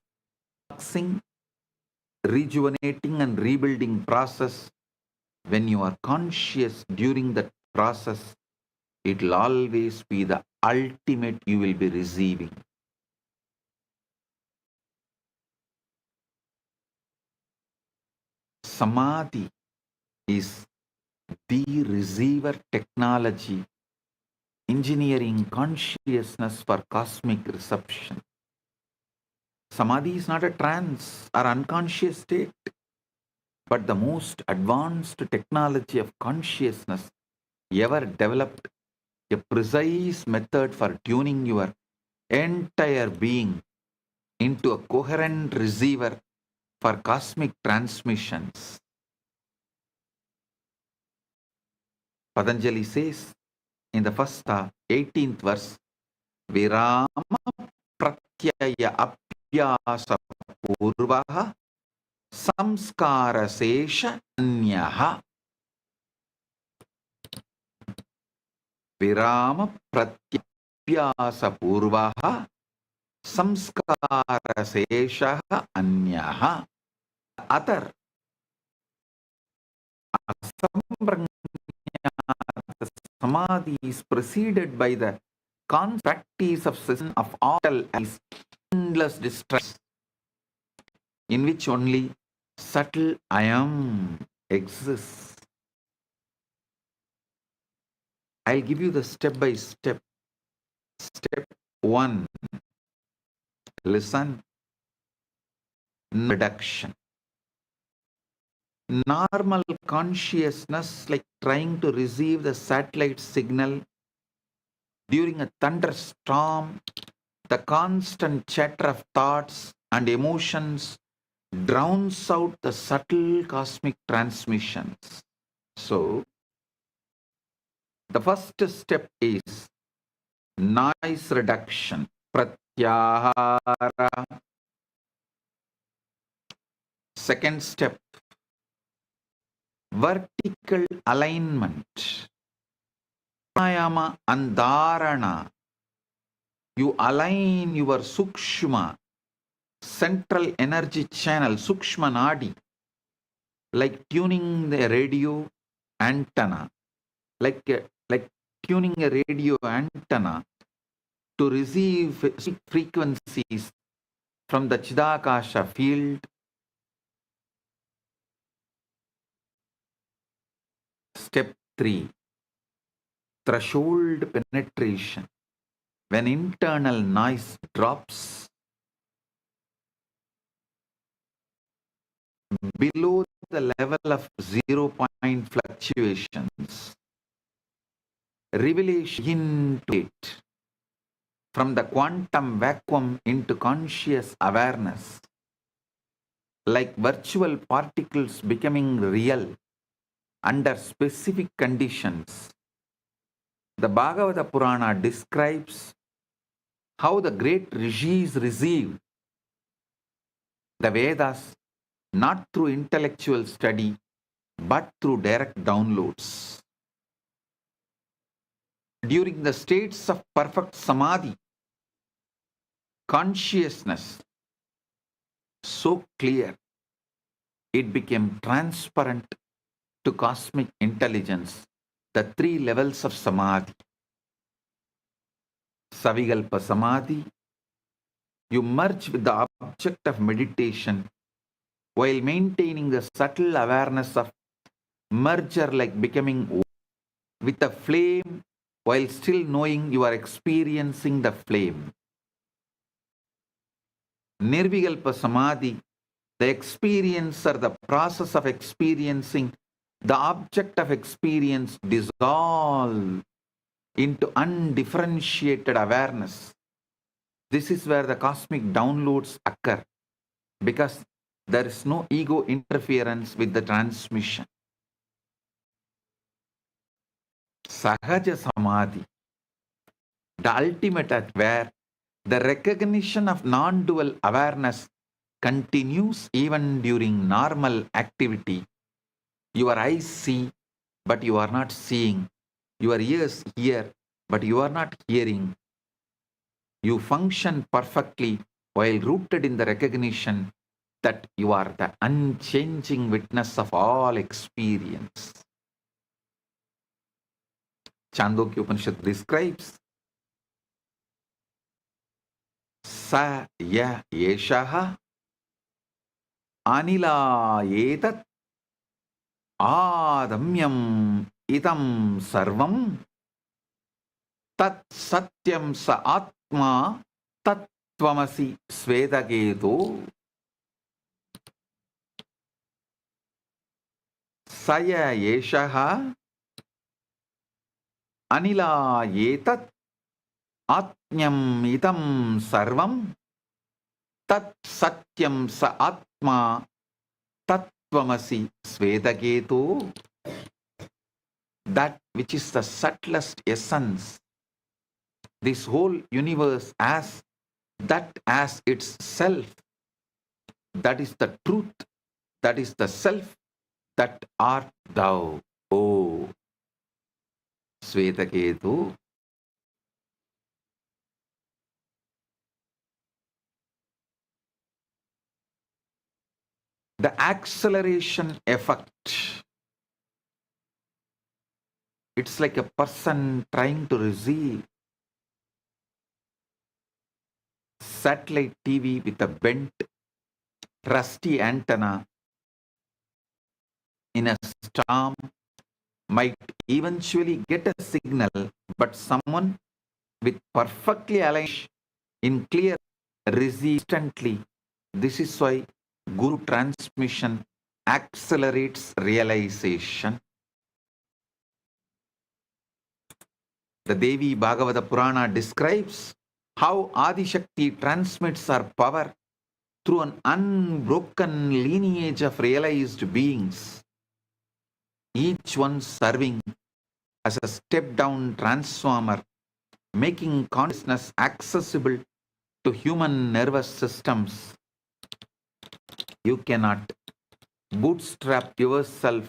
rejuvenating and rebuilding process. When you are conscious during that process, it will always be the ultimate you will be receiving. Samadhi is the receiver technology, engineering consciousness for cosmic reception. Samadhi is not a trance or unconscious state, but the most advanced technology of consciousness ever developed, a precise method for tuning your entire being into a coherent receiver for cosmic transmissions. Patanjali says in the first 18th verse, Virama pratyaya apyasa purvaha samskara sesha anyaha. Virama pratyapyasa purvaha samskara sesha anyaha. Other samadhi is preceded by the constant practice of cessation of all is endless distress, in which only subtle I am exists. I'll give you the step by step. Step 1. Listen. Reduction. Normal consciousness, like trying to receive the satellite signal during a thunderstorm, the constant chatter of thoughts and emotions drowns out the subtle cosmic transmissions. So, the first step is noise reduction, pratyahara. Second step, vertical alignment, pranayama and dharana. You align your sukshma, central energy channel, sukshma nadi, like tuning the radio antenna, like tuning a radio antenna to receive frequencies from the Chidakasha field. Step 3, threshold penetration. When internal noise drops below the level of 0 point fluctuations, revelation into it, from the quantum vacuum into conscious awareness, like virtual particles becoming real under specific conditions. The Bhagavata Purana describes how the great rishis received the Vedas not through intellectual study but through direct downloads. During the states of perfect samadhi, consciousness so clear it became transparent to cosmic intelligence, the 3 levels of samadhi. Savikalpa samadhi, you merge with the object of meditation while maintaining the subtle awareness of merger, like becoming one with a flame while still knowing you are experiencing the flame. Nirvikalpa samadhi, the experiencer, the process of experiencing the object of experience dissolve into undifferentiated awareness. This is where the cosmic downloads occur, because there is no ego interference with the transmission. Sahaja Samadhi, the ultimate at where the recognition of non-dual awareness continues even during normal activity. Your eyes see, but you are not seeing. Your ears hear, but you are not hearing. You function perfectly while rooted in the recognition that you are the unchanging witness of all experience. Chandogya Upanishad describes Sa ya yeshaha anila etat adamyam idam sarvam tat satyam sa atma tat tvamasi svedagedo. Saya yeshaha anila etat atmyam idam sarvam tat satyam sa atma tattvamasi svedageto. That which is the subtlest essence, this whole universe as that as its self, that is the truth, that is the self, that art thou, O Svetaketu. The acceleration effect. It's like a person trying to receive satellite TV with a bent, rusty antenna in a storm, might eventually get a signal, but someone with perfectly aligned in clear receive instantly. This is why Guru transmission accelerates realization. The Devi Bhagavata Purana describes how Adi Shakti transmits her power through an unbroken lineage of realized beings, each one serving as a step-down transformer, making consciousness accessible to human nervous systems. You cannot bootstrap yourself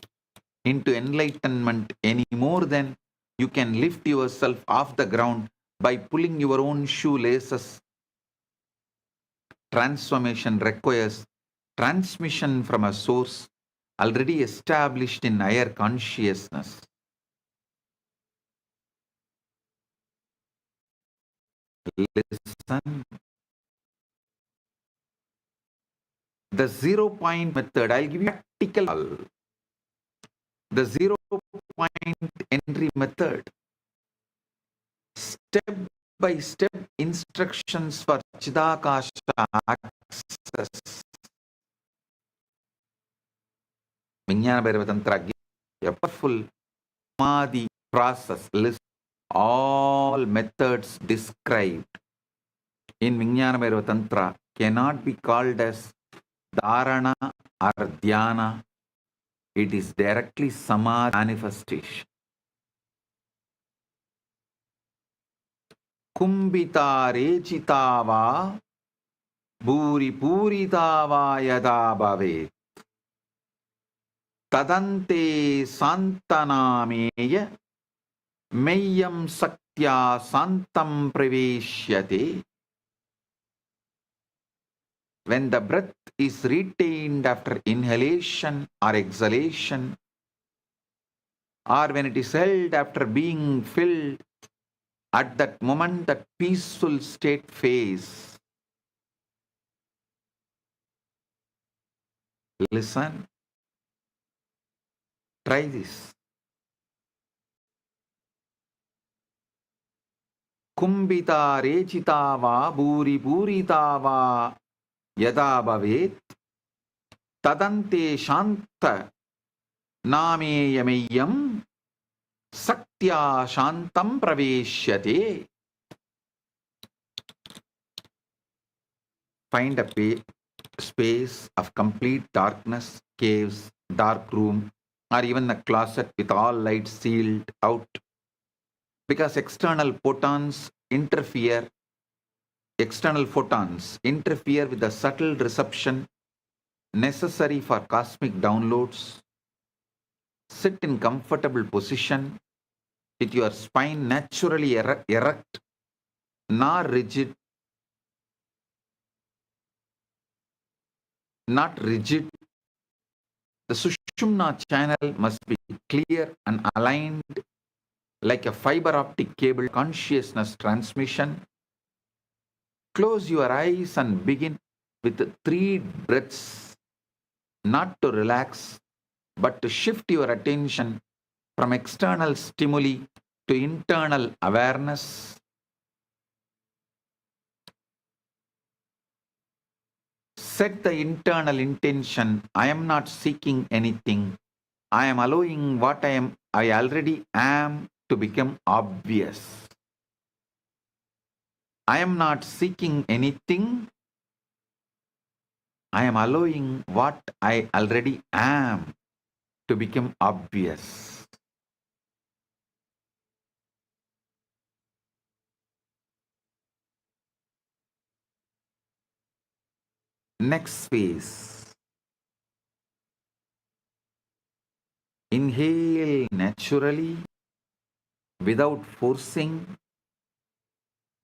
into enlightenment any more than you can lift yourself off the ground by pulling your own shoelaces. Transformation requires transmission from a source already established in higher consciousness. Listen. The 0-point method, I'll give you a practical. The 0-point entry method. Step-by-step instructions for Chidakasha access. Vijnana Bhairava Tantra gives a powerful Samadhi process list. All methods described in Vijnana Bhairava Tantra cannot be called as Dharana or Dhyana. It is directly Samadhi manifestation. Kumbita rechitava bhuri puritava yada bhavet tadante santanameya meyyam saktya santam praveshyate. When the breath is retained after inhalation or exhalation, or when it is held after being filled, at that moment that peaceful state phase. Listen. Try this. Kumbita rechitava bhuri puritava yada bhavet tadante shanta Nameyameyam Saktya Shantam Praveshyate. Find a space of complete darkness, caves, dark room, or even a closet with all lights sealed out. Because external photons interfere with the subtle reception necessary for cosmic downloads. Sit in comfortable position with your spine naturally erect, not rigid. The Sushumna channel must be clear and aligned like a fiber optic cable consciousness transmission. Close your eyes and begin with 3 breaths, not to relax, but to shift your attention from external stimuli to internal awareness. Set the internal intention, I am not seeking anything. I am allowing what I already am to become obvious. I am not seeking anything. I am allowing what I already am to become obvious. Next phase. Inhale naturally without forcing,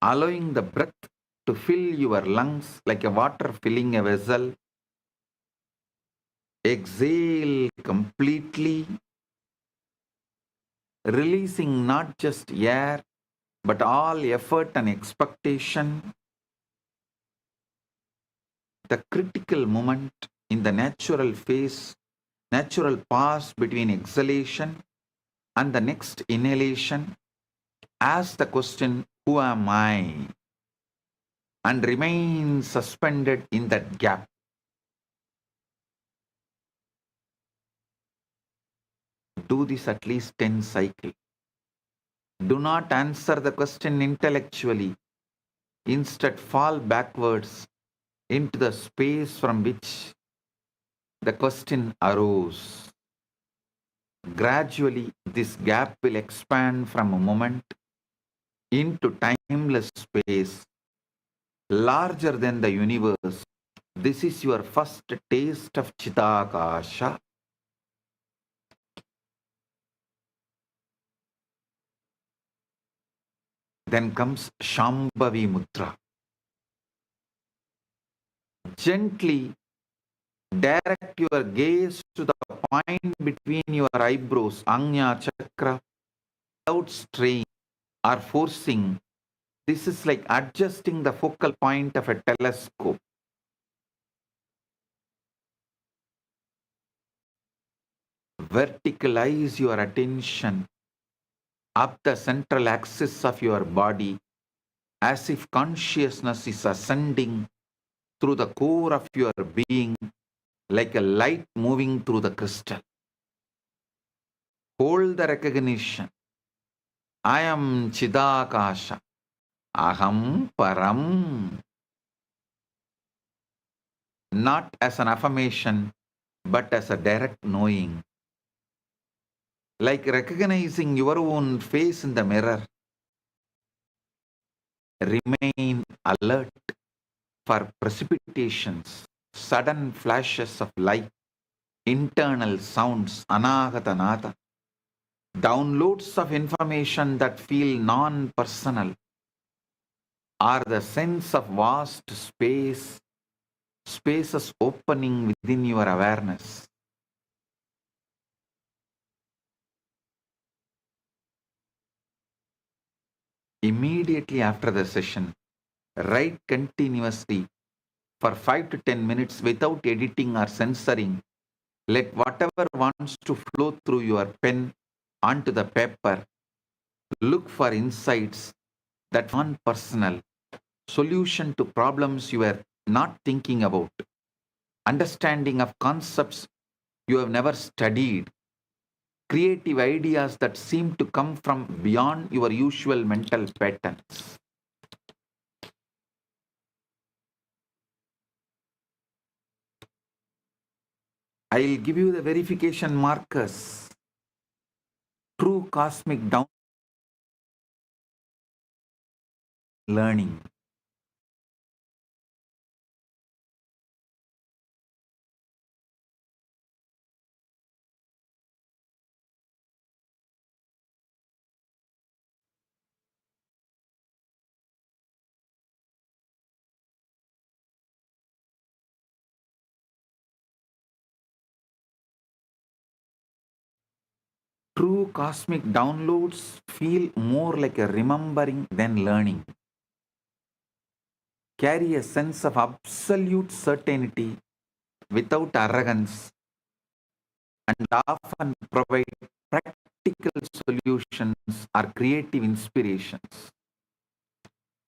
allowing the breath to fill your lungs like a water filling a vessel. Exhale completely, releasing not just air but all effort and expectation. The critical moment in the natural pause between exhalation and the next inhalation, ask the question, who am I? And remain suspended in that gap. Do this at least 10 cycles. Do not answer the question intellectually. Instead, fall backwards into the space from which the question arose. Gradually, this gap will expand from a moment into timeless space, larger than the universe. This is your first taste of Chidakasha. Then comes Shambhavi Mudra. Gently direct your gaze to the point between your eyebrows, Anya Chakra, without strain or forcing. This is like adjusting the focal point of a telescope. Verticalize your attention up the central axis of your body as if consciousness is ascending through the core of your being like a light moving through the crystal. Hold the recognition. I am Chidakasha. Aham Param. Not as an affirmation, but as a direct knowing. Like recognizing your own face in the mirror. Remain alert for precipitations, sudden flashes of light, internal sounds, anagatanata, downloads of information that feel non-personal, or the sense of vast spaces opening within your awareness. Immediately after the session, write continuously for 5 to 10 minutes without editing or censoring. Let whatever wants to flow through your pen onto the paper. Look for insights that non-personal, solution to problems you are not thinking about, understanding of concepts you have never studied, creative ideas that seem to come from beyond your usual mental patterns. I'll give you the verification markers. True cosmic down learning. True cosmic downloads feel more like a remembering than learning. Carry a sense of absolute certainty without arrogance and often provide practical solutions or creative inspirations.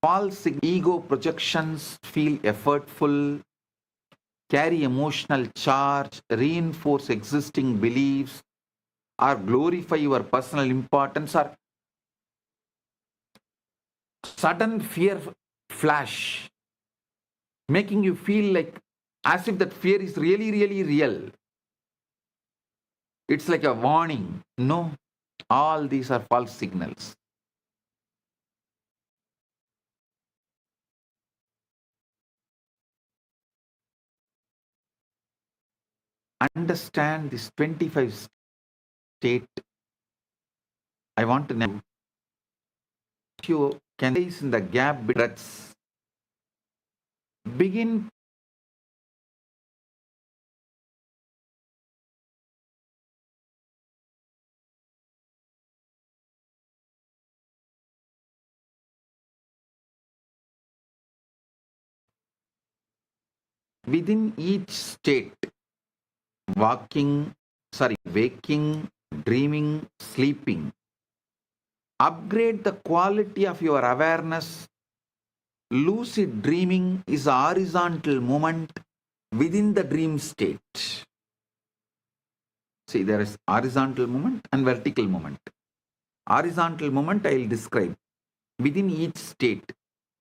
False ego projections feel effortful, carry emotional charge, reinforce existing beliefs, or glorify your personal importance, or sudden fear flash, making you feel like as if that fear is really, really real. It's like a warning. No, all these are false signals. Understand this 25 state. I want to know you can place in the gap between breaths. Begin within each state, waking, dreaming, sleeping. Upgrade the quality of your awareness. Lucid dreaming is a horizontal movement within the dream state. See, there is horizontal movement and vertical movement. Horizontal movement I will describe. Within each state,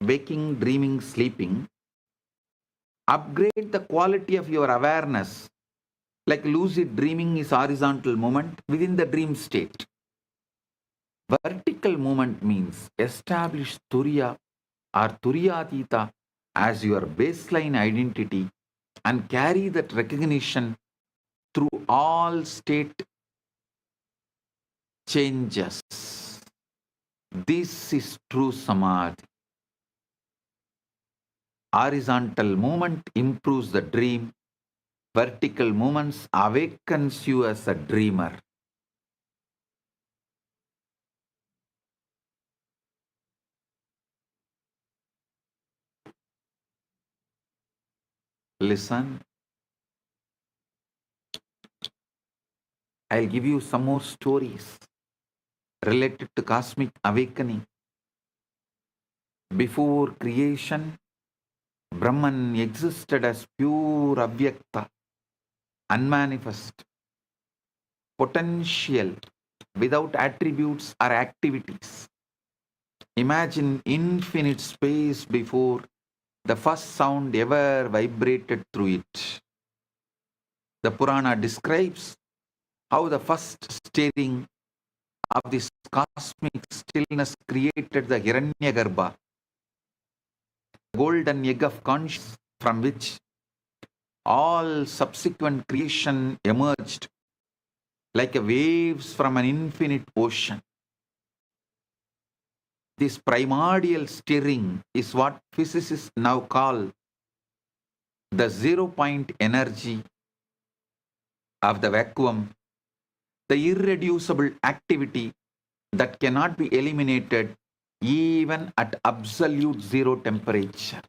waking, dreaming, sleeping, upgrade the quality of your awareness. Like lucid dreaming is horizontal movement within the dream state. Vertical movement means establish Turiya or Turiyatita as your baseline identity and carry that recognition through all state changes. This is true Samadhi. Horizontal movement improves the dream. Vertical movements awakens you as a dreamer. Listen. I'll give you some more stories related to cosmic awakening. Before creation, Brahman existed as pure avyakta, unmanifest, potential, without attributes or activities. Imagine infinite space before the first sound ever vibrated through it. The Purana describes how the first stirring of this cosmic stillness created the Hiranyagarbha, the golden egg of consciousness from which all subsequent creation emerged like waves from an infinite ocean. This primordial stirring is what physicists now call the zero-point energy of the vacuum, the irreducible activity that cannot be eliminated even at absolute zero temperature.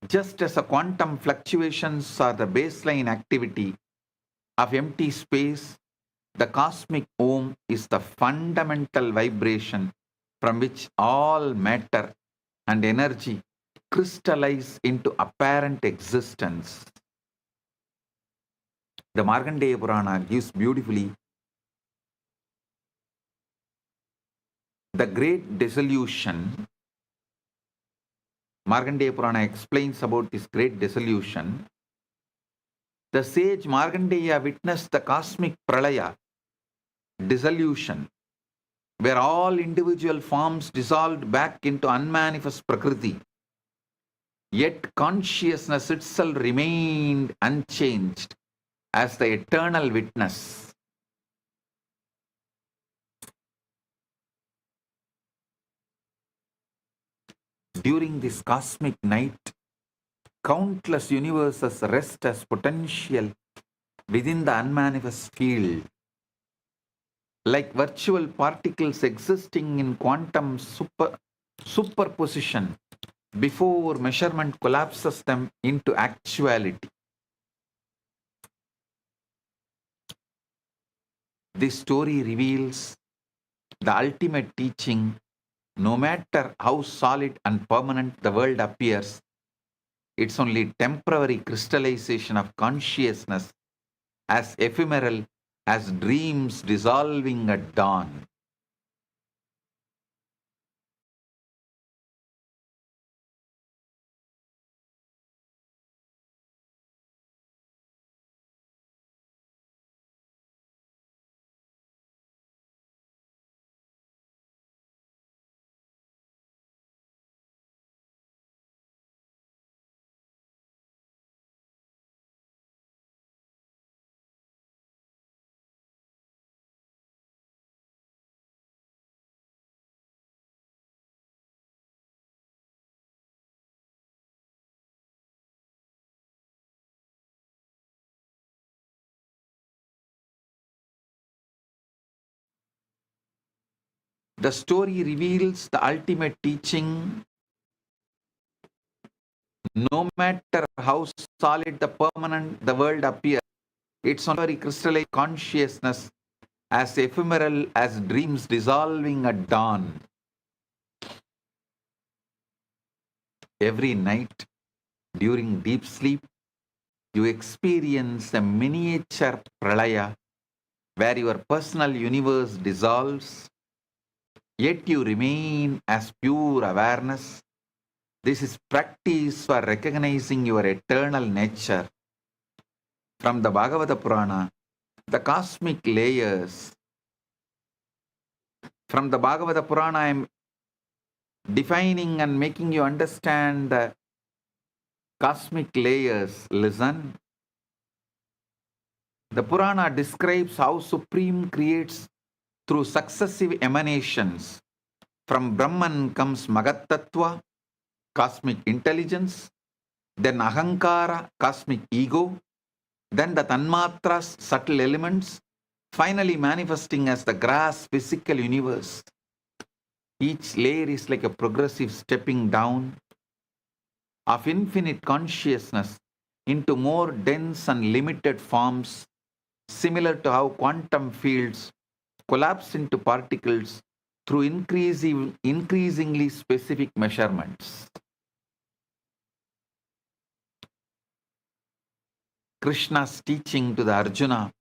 Just as the quantum fluctuations are the baseline activity of empty space, the cosmic Om is the fundamental vibration from which all matter and energy crystallize into apparent existence. The Markandeya Purana gives beautifully the great dissolution. Markandeya Purana explains about this great dissolution. The sage Markandeya witnessed the cosmic pralaya, dissolution, where all individual forms dissolved back into unmanifest Prakriti. Yet consciousness itself remained unchanged as the eternal witness. During this cosmic night, countless universes rest as potential within the unmanifest field, like virtual particles existing in quantum superposition before measurement collapses them into actuality. This story reveals the ultimate teaching. No matter how solid and permanent the world appears, it's only temporary crystallization of consciousness, as ephemeral as dreams dissolving at dawn. The story reveals the ultimate teaching. No matter how solid the permanent the world appears, it's only crystallized consciousness, as ephemeral as dreams dissolving at dawn. Every night, during deep sleep, you experience a miniature pralaya where your personal universe dissolves, yet you remain as pure awareness. This is practice for recognizing your eternal nature. From the Bhagavata Purana, the cosmic layers. From the Bhagavata Purana, I am defining and making you understand the cosmic layers. Listen. The Purana describes how Supreme creates through successive emanations. From Brahman comes Magattattva, cosmic intelligence, then Ahankara, cosmic ego, then the Tanmatras, subtle elements, finally manifesting as the gross physical universe. Each layer is like a progressive stepping down of infinite consciousness into more dense and limited forms, similar to how quantum fields collapse into particles through increasingly specific measurements. Krishna's teaching to the Arjuna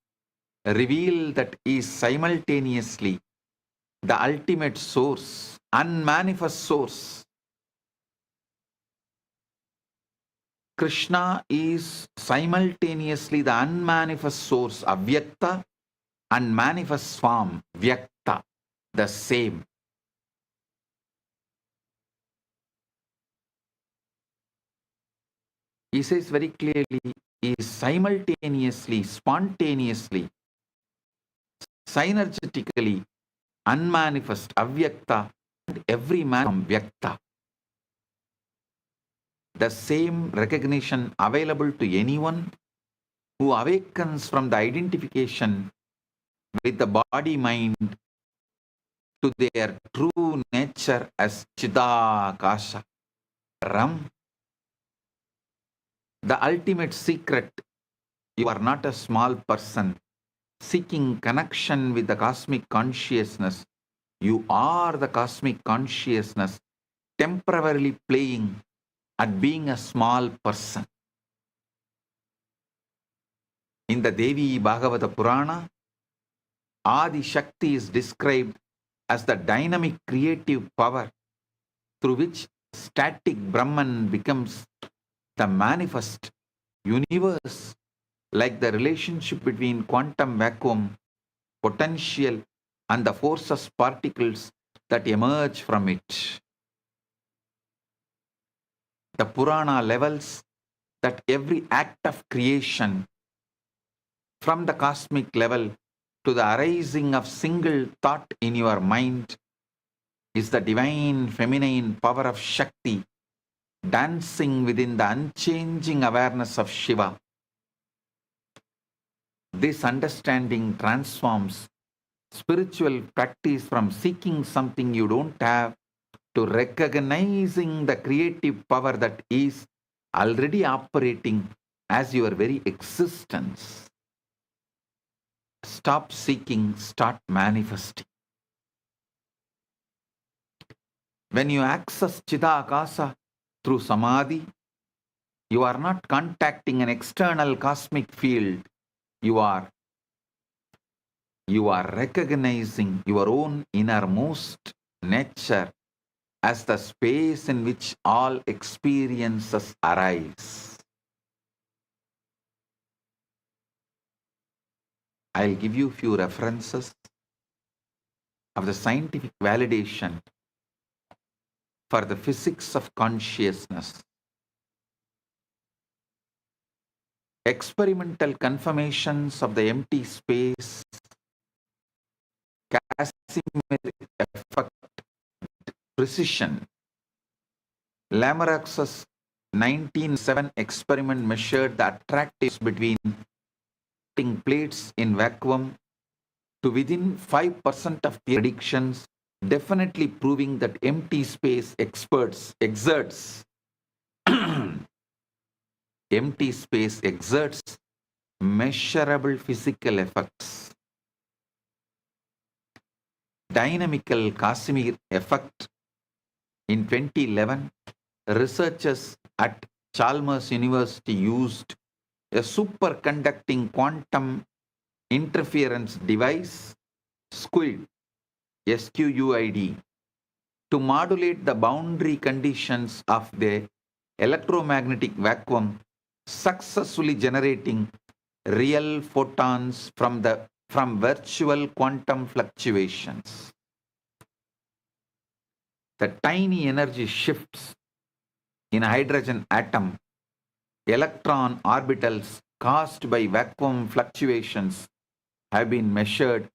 revealed that he is simultaneously the ultimate source, unmanifest source. Krishna is simultaneously the unmanifest source, Avyakta, and manifest form, Vyakta, the same. He says very clearly, he is simultaneously, spontaneously, synergetically unmanifest, Avyakta, and every man from Vyakta. The same recognition available to anyone who awakens from the identification with the body-mind to their true nature as Chidakasha, Ram. The ultimate secret: you are not a small person seeking connection with the cosmic consciousness. You are the cosmic consciousness temporarily playing at being a small person. In the Devi Bhagavata Purana, Adi Shakti is described as the dynamic creative power through which static Brahman becomes the manifest universe, like the relationship between quantum vacuum, potential, and the forces particles that emerge from it. The Purana levels that every act of creation, from the cosmic level to the arising of single thought in your mind, is the divine feminine power of Shakti dancing within the unchanging awareness of Shiva. This understanding transforms spiritual practice from seeking something you don't have to recognizing the creative power that is already operating as your very existence. Stop seeking, start manifesting. When you access Chidakasa through Samadhi, you are not contacting an external cosmic field. You are recognizing your own innermost nature as the space in which all experiences arise. I'll give you a few references of the scientific validation for the physics of consciousness. Experimental confirmations of the empty space, Casimir effect, precision. Lamarck's 1907 experiment measured the attractiveness between plates in vacuum to within 5% of the predictions, definitely proving that empty space exerts empty space exerts measurable physical effects. Dynamical Casimir effect. In 2011, researchers at Chalmers University used a superconducting quantum interference device, SQUID, SQUID, to modulate the boundary conditions of the electromagnetic vacuum, successfully generating real photons from virtual quantum fluctuations. The tiny energy shifts in a hydrogen atom, electron orbitals caused by vacuum fluctuations have been measured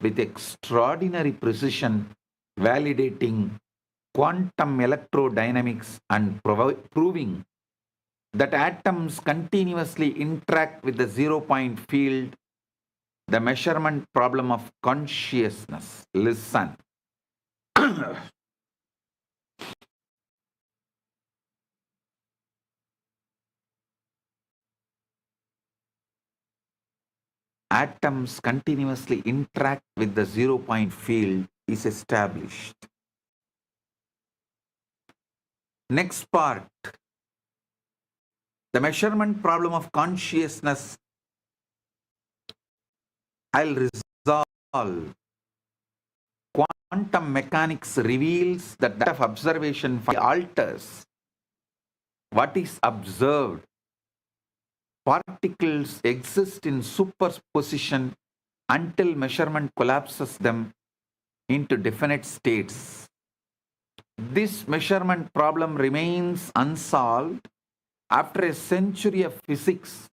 with extraordinary precision, validating quantum electrodynamics and proving that atoms continuously interact with the zero-point field, the measurement problem of consciousness. Listen. Atoms continuously interact with the zero-point field is established. Next part, the measurement problem of consciousness. I'll resolve. Quantum mechanics reveals that of observation alters what is observed. Particles exist in superposition until measurement collapses them into definite states. This measurement problem remains unsolved after a century of physics,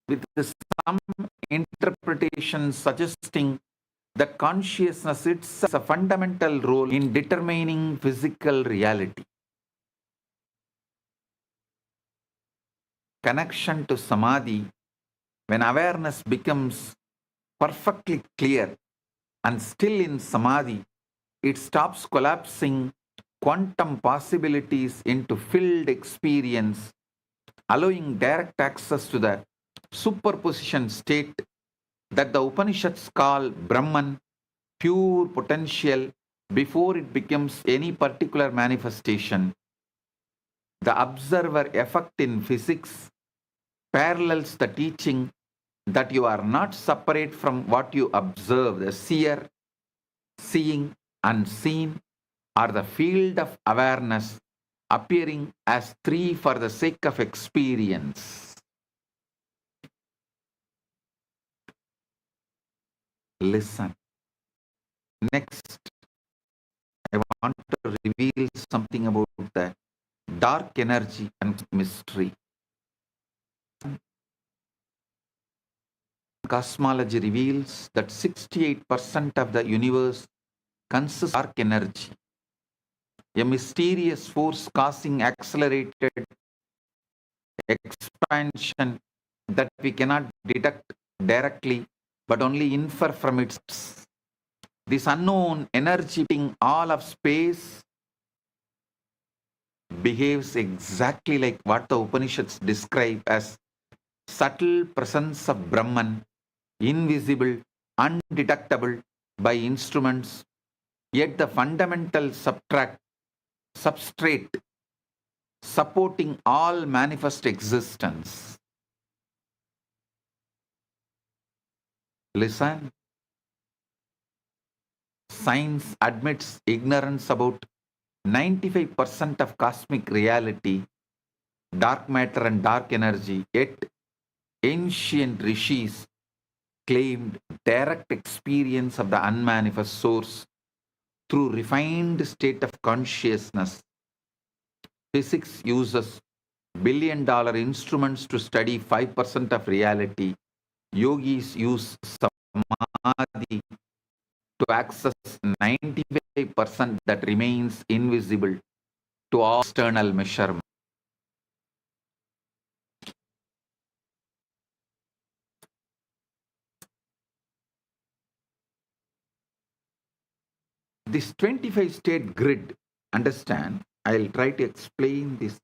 with some interpretations suggesting that consciousness itself has a fundamental role in determining physical reality. Connection to Samadhi. When awareness becomes perfectly clear and still in Samadhi, it stops collapsing quantum possibilities into filled experience, allowing direct access to the superposition state that the Upanishads call Brahman, pure potential, before it becomes any particular manifestation. The observer effect in physics parallels the teaching that you are not separate from what you observe. The seer, seeing, unseen are the field of awareness appearing as three for the sake of experience. Listen. Next, I want to reveal something about the dark energy and mystery. Cosmology reveals that 68% of the universe consists of dark energy, a mysterious force causing accelerated expansion that we cannot detect directly but only infer from its. This unknown energy in all of space behaves exactly like what the Upanishads describe as subtle presence of Brahman, invisible, undetectable by instruments, yet the fundamental substrate supporting all manifest existence. Listen. Science admits ignorance about 95% of cosmic reality, dark matter and dark energy, yet ancient rishis claimed direct experience of the unmanifest source through refined state of consciousness. Physics uses billion-dollar instruments to study 5% of reality. Yogis use samadhi to access 95% that remains invisible to all external measurement. This 25-state grid, understand, I'll try to explain this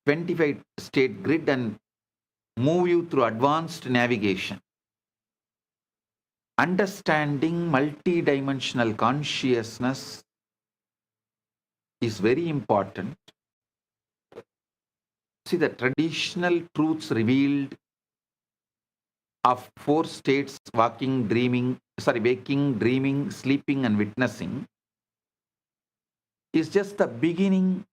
25-state grid and move you through advanced navigation. Understanding multidimensional consciousness is very important. See, the traditional truths revealed of 4 states, waking, dreaming, sleeping, and witnessing, is just the beginning.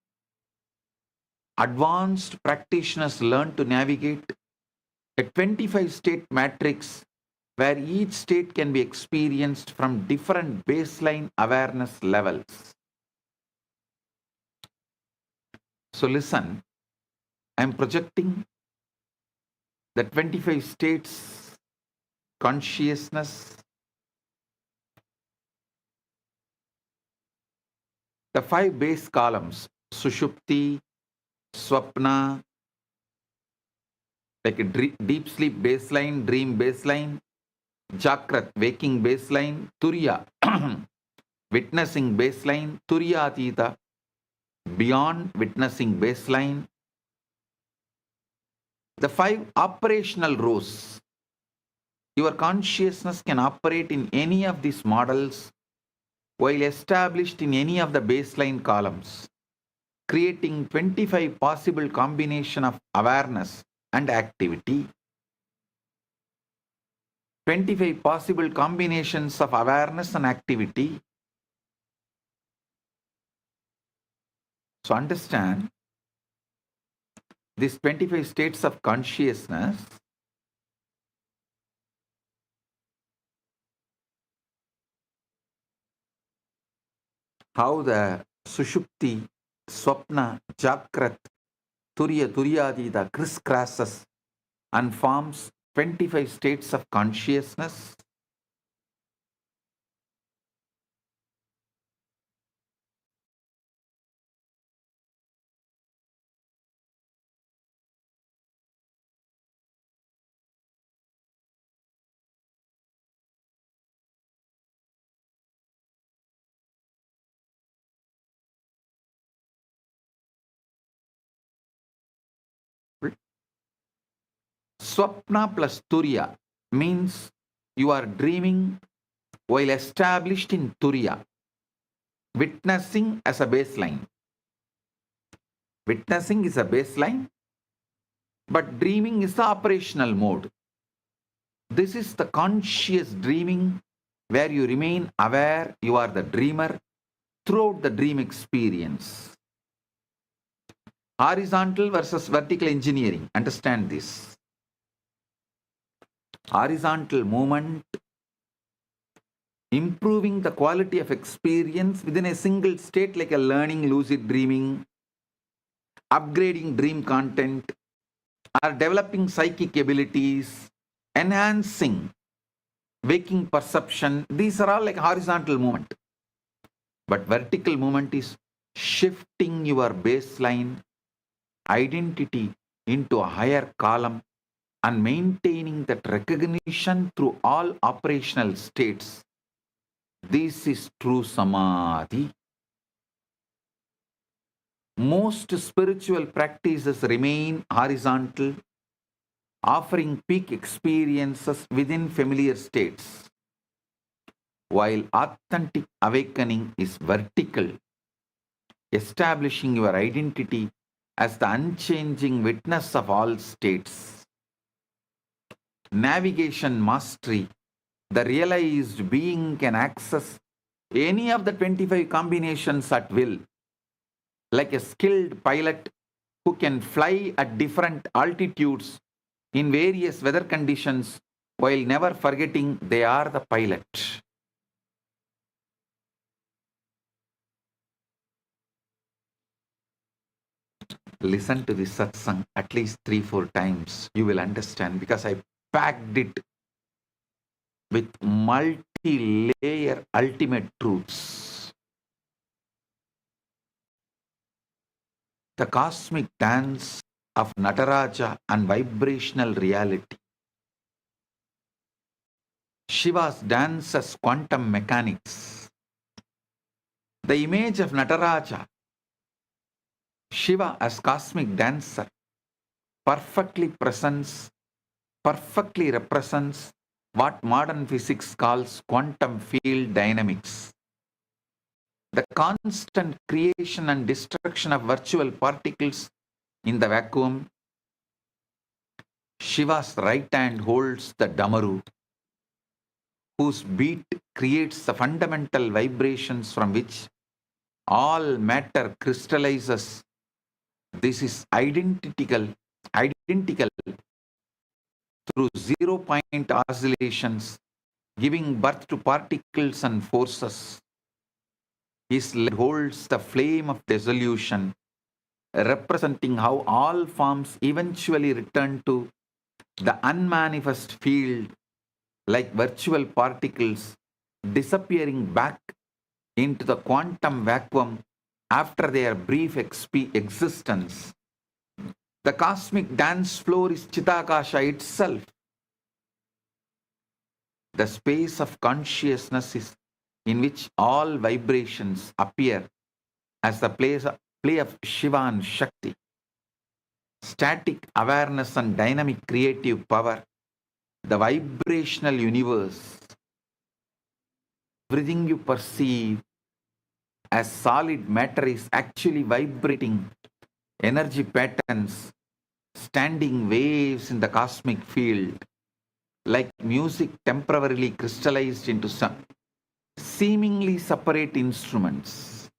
Advanced practitioners learn to navigate a 25-state matrix where each state can be experienced from different baseline awareness levels. So listen, I'm projecting the 25 states consciousness, the 5 base columns, Sushupti, Swapna, like a deep sleep baseline, dream baseline, Jakrat, waking baseline, Turiya, witnessing baseline, Turiya Atita, beyond witnessing baseline. The 5 operational rows. Your consciousness can operate in any of these models while established in any of the baseline columns, creating 25 possible combination of awareness and activity. 25 possible combinations of awareness and activity. So understand, these 25 states of consciousness how the Sushupti, Swapna, Jakrat, Turyadita crisscrosses and forms 25 states of consciousness. Swapna plus Turiya means you are dreaming while established in Turiya. Witnessing as a baseline. Witnessing is a baseline, but dreaming is the operational mode. This is the conscious dreaming where you remain aware you are the dreamer throughout the dream experience. Horizontal versus vertical engineering. Understand this. Horizontal movement, improving the quality of experience within a single state, like a learning lucid dreaming, upgrading dream content, or developing psychic abilities, enhancing waking perception. These are all like horizontal movement. But vertical movement is shifting your baseline identity into a higher column and maintaining that recognition through all operational states. This is true samadhi. Most spiritual practices remain horizontal, offering peak experiences within familiar states, while authentic awakening is vertical, establishing your identity as the unchanging witness of all states. Navigation mastery, the realized being can access any of the 25 combinations at will, like a skilled pilot who can fly at different altitudes in various weather conditions while never forgetting they are the pilot. Listen to this satsang at least 3-4 times. You will understand, because I packed it with multi-layer ultimate truths. The cosmic dance of Nataraja and vibrational reality. Shiva's dance as quantum mechanics. The image of Nataraja, Shiva as cosmic dancer, perfectly represents what modern physics calls quantum field dynamics. The constant creation and destruction of virtual particles in the vacuum. Shiva's right hand holds the Damaru, whose beat creates the fundamental vibrations from which all matter crystallizes. This is identical through 0-point oscillations, giving birth to particles and forces. His leg holds the flame of dissolution, representing how all forms eventually return to the unmanifest field, like virtual particles disappearing back into the quantum vacuum after their brief existence. The cosmic dance floor is Chitakasha itself. The space of consciousness is in which all vibrations appear as the play of Shiva and Shakti. Static awareness and dynamic creative power. The vibrational universe. Everything you perceive as solid matter is actually vibrating energy patterns, standing waves in the cosmic field, like music temporarily crystallized into some seemingly separate instruments.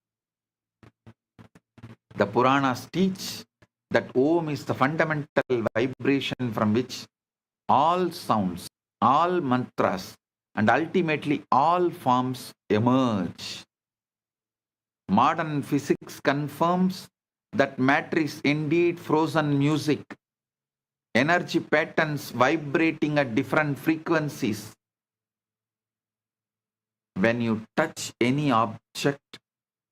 The Puranas teach that Om is the fundamental vibration from which all sounds, all mantras, and ultimately all forms emerge. Modern physics confirms that matter is indeed frozen music, energy patterns vibrating at different frequencies. When you touch any object,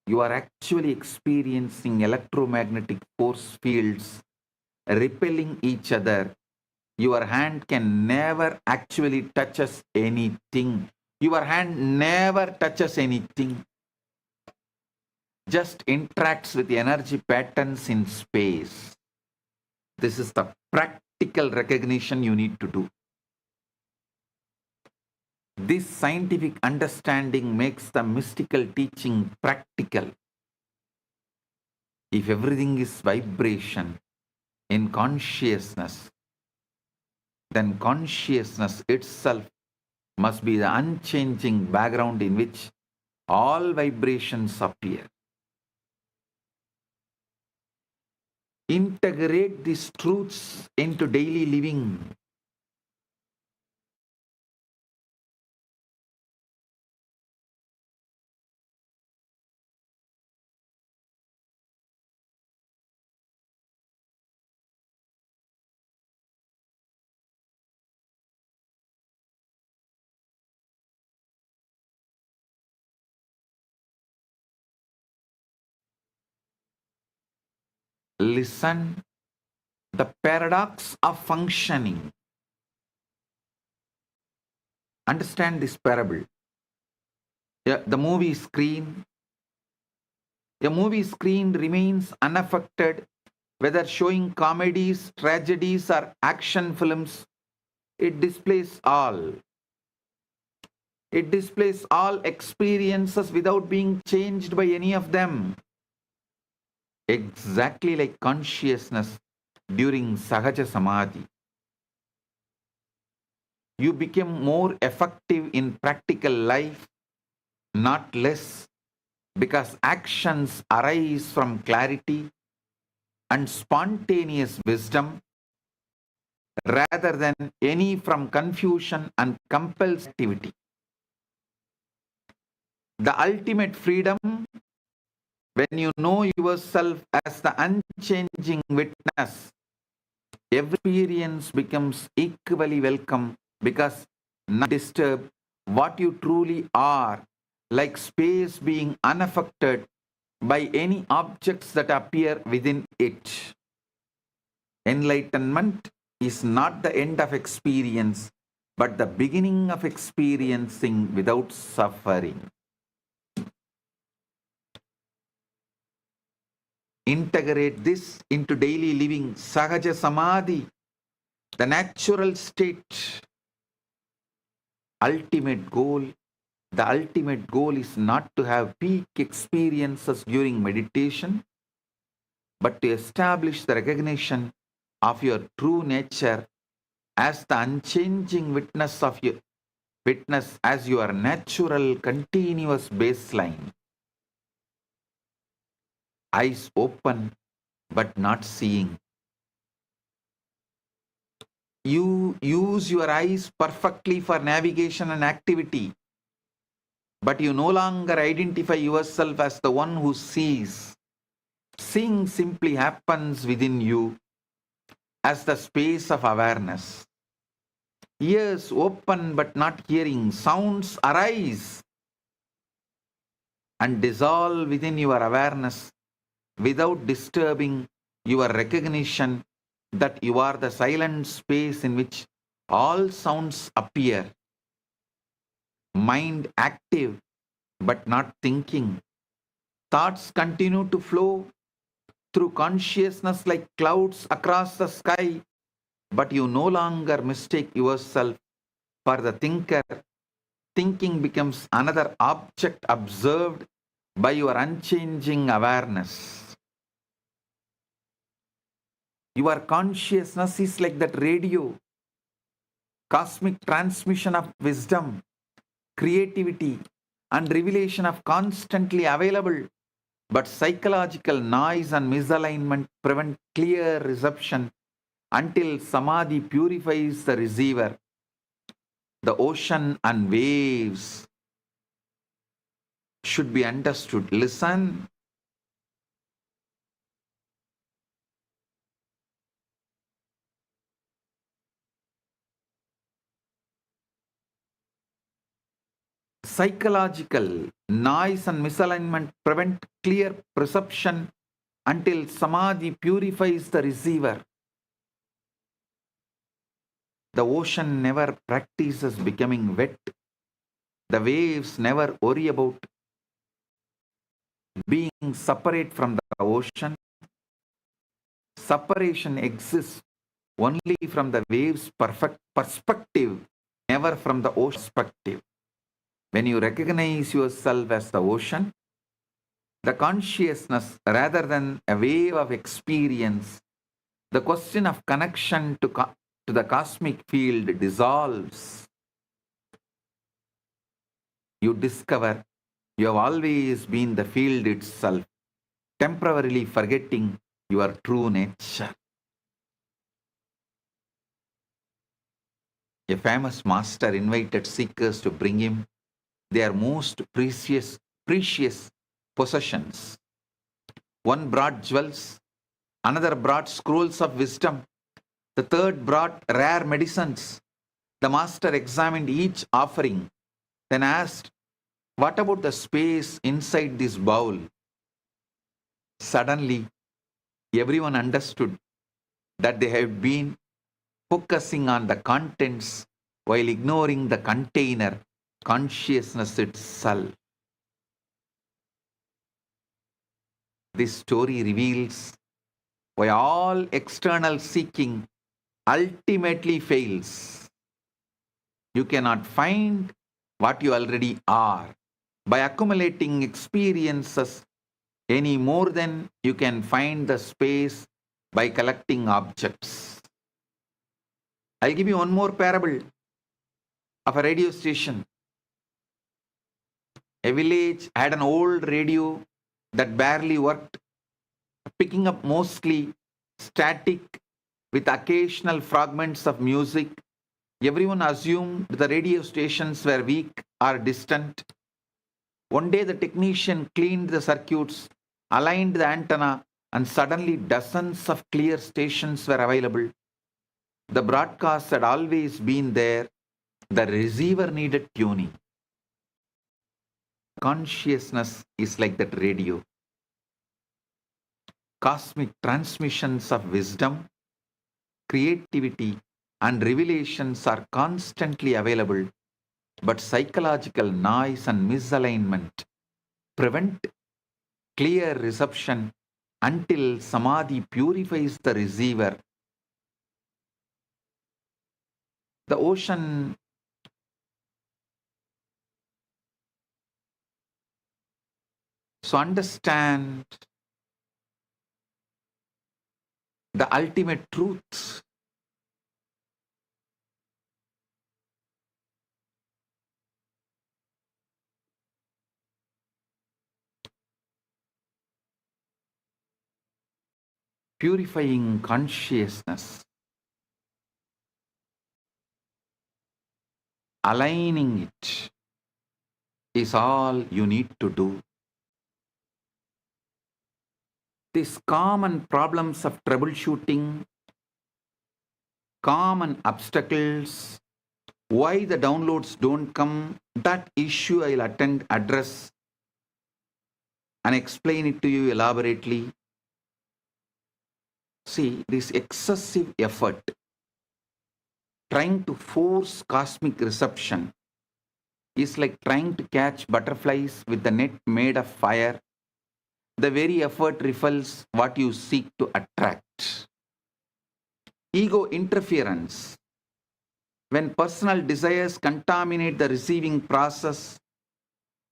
you are actually experiencing electromagnetic force fields repelling each other. Your hand can never actually touches anything. Your hand never touches anything. Just interacts with the energy patterns in space. This is the practical recognition you need to do. This scientific understanding makes the mystical teaching practical. If everything is vibration in consciousness, then consciousness itself must be the unchanging background in which all vibrations appear. Integrate these truths into daily living. Listen, the paradox of functioning. Understand this parable. The movie screen. A movie screen remains unaffected, whether showing comedies, tragedies, or action films. It displays all. It displays all experiences without being changed by any of them. Exactly like consciousness during Sahaja Samadhi. You become more effective in practical life, not less, because actions arise from clarity and spontaneous wisdom rather than any from confusion and compulsive activity. The ultimate freedom, when you know yourself as the unchanging witness, every experience becomes equally welcome because none disturb what you truly are, like space being unaffected by any objects that appear within it. Enlightenment is not the end of experience, but the beginning of experiencing without suffering. Integrate this into daily living. Sahaja Samadhi, the natural state. Ultimate goal. The ultimate goal is not to have peak experiences during meditation, but to establish the recognition of your true nature as the unchanging witness as your natural continuous baseline. Eyes open but not seeing. You use your eyes perfectly for navigation and activity, but you no longer identify yourself as the one who sees. Seeing simply happens within you as the space of awareness. Ears open but not hearing. Sounds arise and dissolve within your awareness without disturbing your recognition that you are the silent space in which all sounds appear. Mind active but not thinking. Thoughts continue to flow through consciousness like clouds across the sky, but you no longer mistake yourself for the thinker. Thinking becomes another object observed by your unchanging awareness. Your consciousness is like that radio, cosmic transmission of wisdom, creativity, and revelation of constantly available, but psychological noise and misalignment prevent clear reception until Samadhi purifies the receiver. The ocean and waves should be understood. Listen. Psychological noise and misalignment prevent clear perception until Samadhi purifies the receiver. The ocean never practices becoming wet. The waves never worry about being separate from the ocean. Separation exists only from the wave's perfect perspective, never from the ocean perspective. When you recognize yourself as the ocean, the consciousness rather than a wave of experience, the question of connection to to the cosmic field dissolves, you discover you have always been the field itself, temporarily forgetting your true nature. A famous master invited seekers to bring him their most precious possessions. One brought jewels, another brought scrolls of wisdom, the third brought rare medicines. The master examined each offering, then asked, "What about the space inside this bowl?" Suddenly, everyone understood that they had been focusing on the contents while ignoring the container, consciousness itself. This story reveals why all external seeking ultimately fails. You cannot find what you already are by accumulating experiences any more than you can find the space by collecting objects. I'll give you one more parable of a radio station. A village had an old radio that barely worked, picking up mostly static with occasional fragments of music. Everyone assumed the radio stations were weak or distant. One day the technician cleaned the circuits, aligned the antenna, and suddenly dozens of clear stations were available. The broadcast had always been there. The receiver needed tuning. Consciousness is like that radio. Cosmic transmissions of wisdom, creativity, and revelations are constantly available, but psychological noise and misalignment prevent clear reception until samadhi purifies the receiver. The ocean so understand the ultimate truth. Purifying consciousness, aligning it is all you need to do. These common problems of troubleshooting, common obstacles, why the downloads don't come, that issue I'll address and explain it to you elaborately. See, this excessive effort trying to force cosmic reception is like trying to catch butterflies with a net made of fire. The very effort repels what you seek to attract. Ego interference. When personal desires contaminate the receiving process,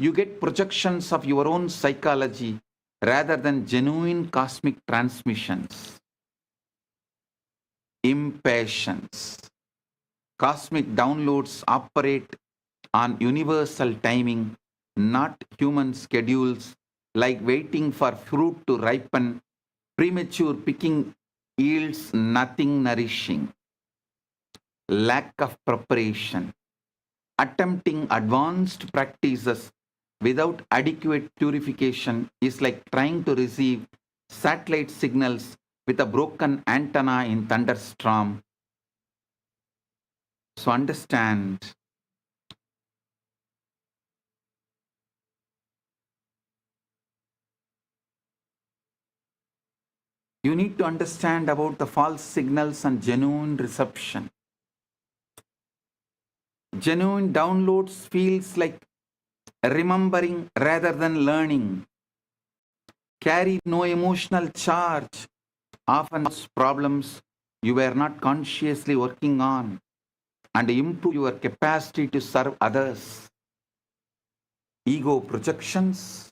you get projections of your own psychology rather than genuine cosmic transmissions. Impatience. Cosmic downloads operate on universal timing, not human schedules, like waiting for fruit to ripen. Premature picking yields nothing nourishing. Lack of preparation. Attempting advanced practices without adequate purification is like trying to receive satellite signals with a broken antenna in thunderstorm. So understand, you need to understand about the false signals and genuine reception. Genuine downloads feels like remembering rather than learning. Carry no emotional charge. Often cause problems you were not consciously working on and improve your capacity to serve others. Ego projections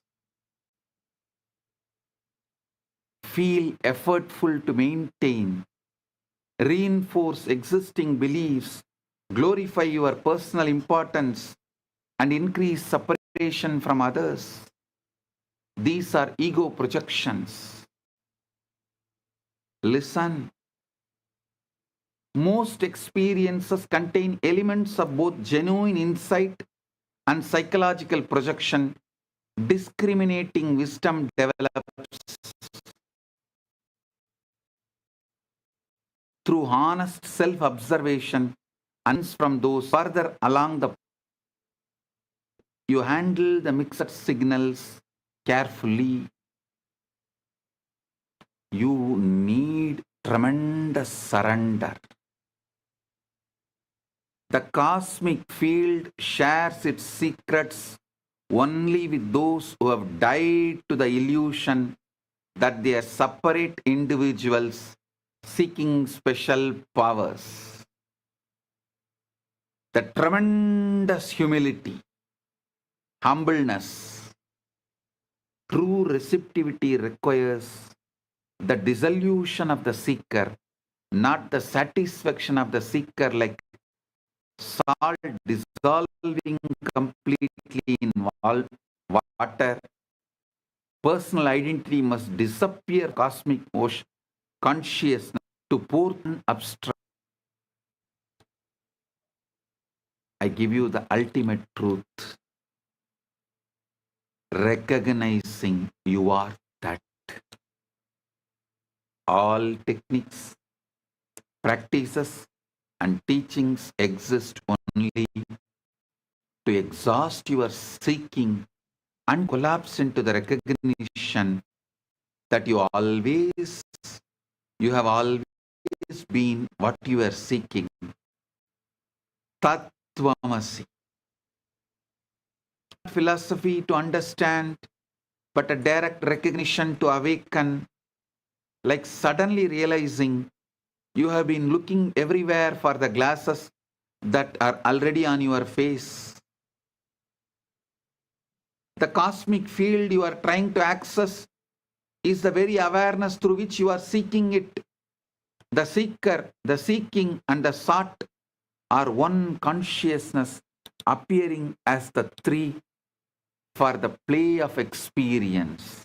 feel effortful to maintain, reinforce existing beliefs, glorify your personal importance, and increase separation from others. These are ego projections. Listen. Most experiences contain elements of both genuine insight and psychological projection. Discriminating wisdom develops through honest self-observation and from those further along the you handle the mixed signals carefully. You need tremendous surrender. The cosmic field shares its secrets only with those who have died to the illusion that they are separate individuals seeking special powers. The tremendous humility, humbleness, true receptivity requires the dissolution of the seeker, not the satisfaction of the seeker, like salt dissolving completely in water. Personal identity must disappear, cosmic ocean consciousness to pour abstract. I give you the ultimate truth. Recognizing you are that. All techniques, practices, and teachings exist only to exhaust your seeking and collapse into the recognition that you have always been what you are seeking. Tattvamasi. Philosophy to understand, but a direct recognition to awaken, like suddenly realizing you have been looking everywhere for the glasses that are already on your face. The cosmic field you are trying to access is the very awareness through which you are seeking it. The seeker, the seeking, and the sought are one consciousness appearing as the three for the play of experience.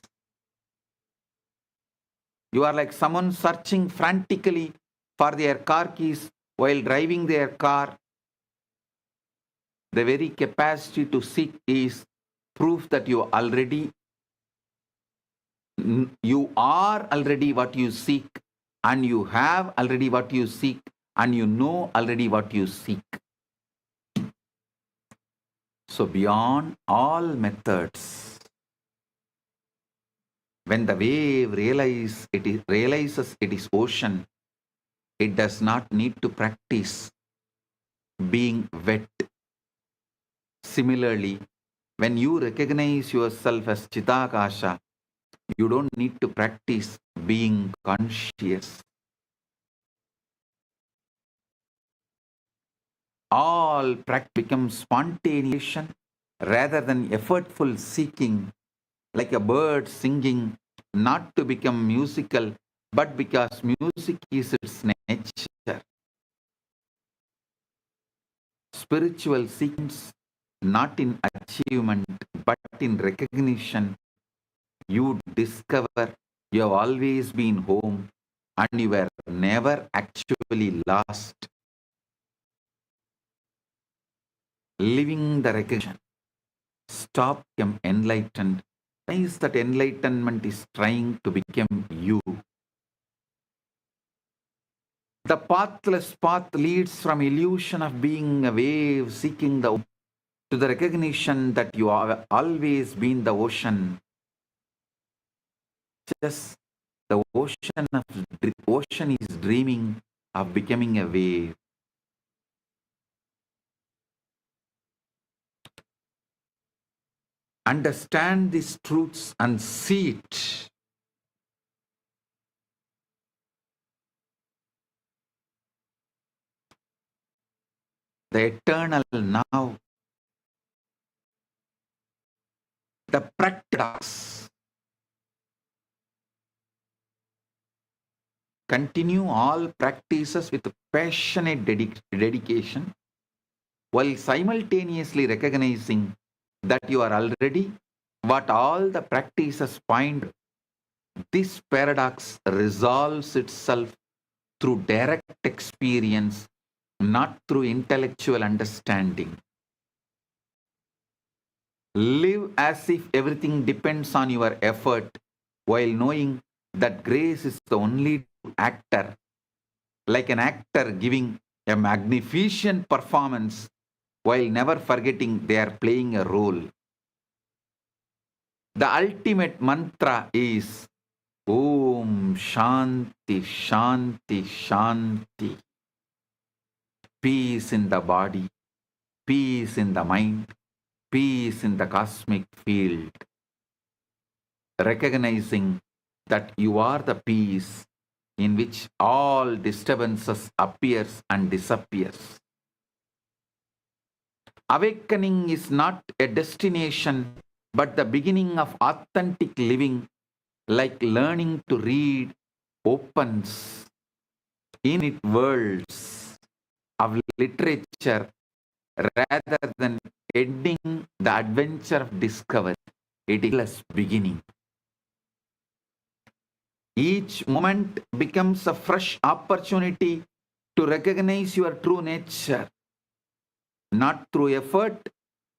You are like someone searching frantically for their car keys while driving their car. The very capacity to seek is proof that you are already what you seek, and you have already what you seek, and you know already what you seek. So beyond all methods, when the wave realizes it is ocean, it does not need to practice being wet. Similarly, when you recognize yourself as Chitakasha, you don't need to practice being conscious. All practice becomes spontaneous rather than effortful seeking, like a bird singing, not to become musical, but because music is its nature. Spiritual sequence, not in achievement, but in recognition. You discover you have always been home and you were never actually lost. Living the recognition. Stop become enlightened. Realize that enlightenment is trying to become you. The pathless path leads from illusion of being a wave seeking to the recognition that you have always been the ocean. Just the ocean is dreaming of becoming a wave. Understand these truths and see it. The eternal now. The practice. continue all practices with passionate dedication while simultaneously recognizing that you are already what all the practices point. This paradox resolves itself through direct experience, not through intellectual understanding. Live as if everything depends on your effort, while knowing that grace is the only actor, like an actor giving a magnificent performance while never forgetting they are playing a role. The ultimate mantra is Om Shanti Shanti Shanti. Peace in the body, peace in the mind, peace in the cosmic field. Recognizing that you are the peace in which all disturbances appears and disappears. Awakening is not a destination but the beginning of authentic living, like learning to read opens infinite worlds of literature rather than ending the adventure of discovery. It is a beginning. Each moment becomes a fresh opportunity to recognize your true nature, not through effort,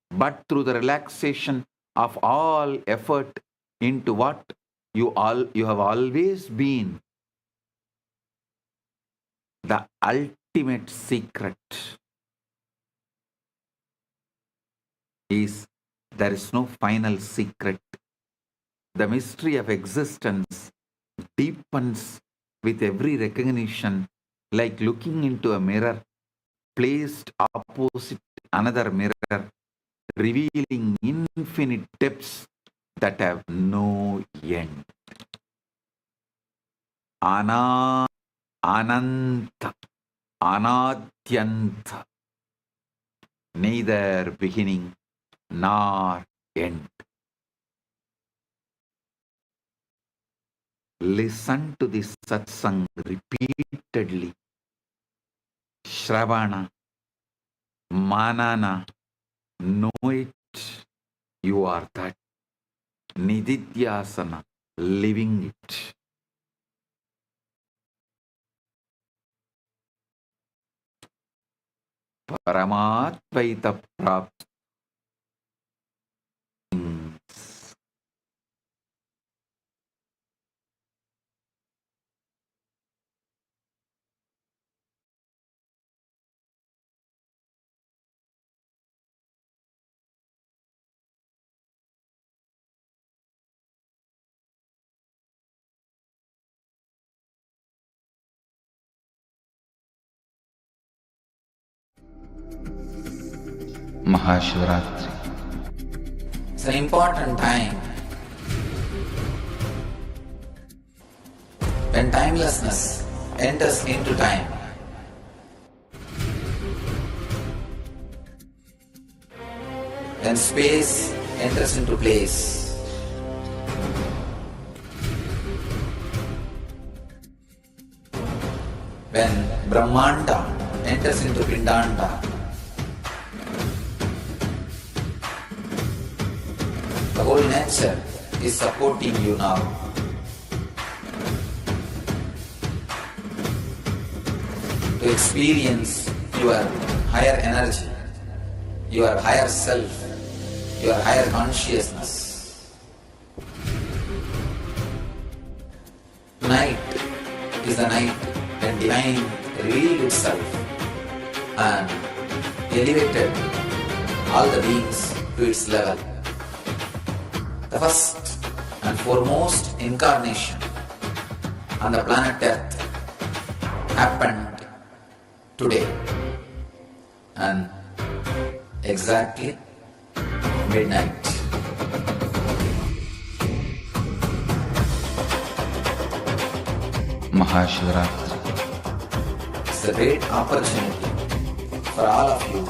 but through the relaxation of all effort into what you have always been. The ultimate secret is there is no final secret. The mystery of existence deepens with every recognition, like looking into a mirror placed opposite another mirror, revealing infinite depths that have no end. Ananta, Anadyanta, neither beginning nor end. Listen to this satsang repeatedly. Shravana, Manana, know it, you are that. Nididhyasana, living it. Paramatvaita Prapti. Mahashivarathri. It's an important time when timelessness enters into time. When space enters into place. When Brahmanda enters into Pindanda. The whole nature is supporting you now. To experience your higher energy, your higher self, your higher consciousness. Tonight is the night when divine revealed itself and elevated all the beings to its level. The first and foremost incarnation on the planet Earth happened today, and exactly midnight. Mahashivarathri. It's a great opportunity for all of you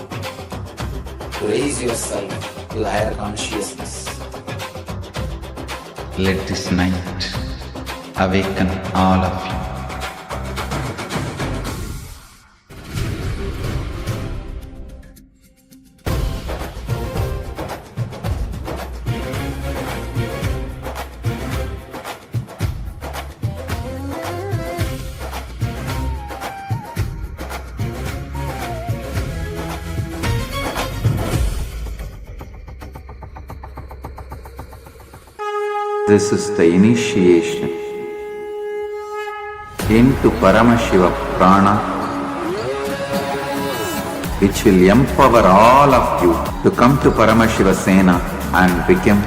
to raise yourself to the higher consciousness. Let this night awaken all of you. This is the initiation into Paramashiva Prana, which will empower all of you to come to Paramashiva Sena and become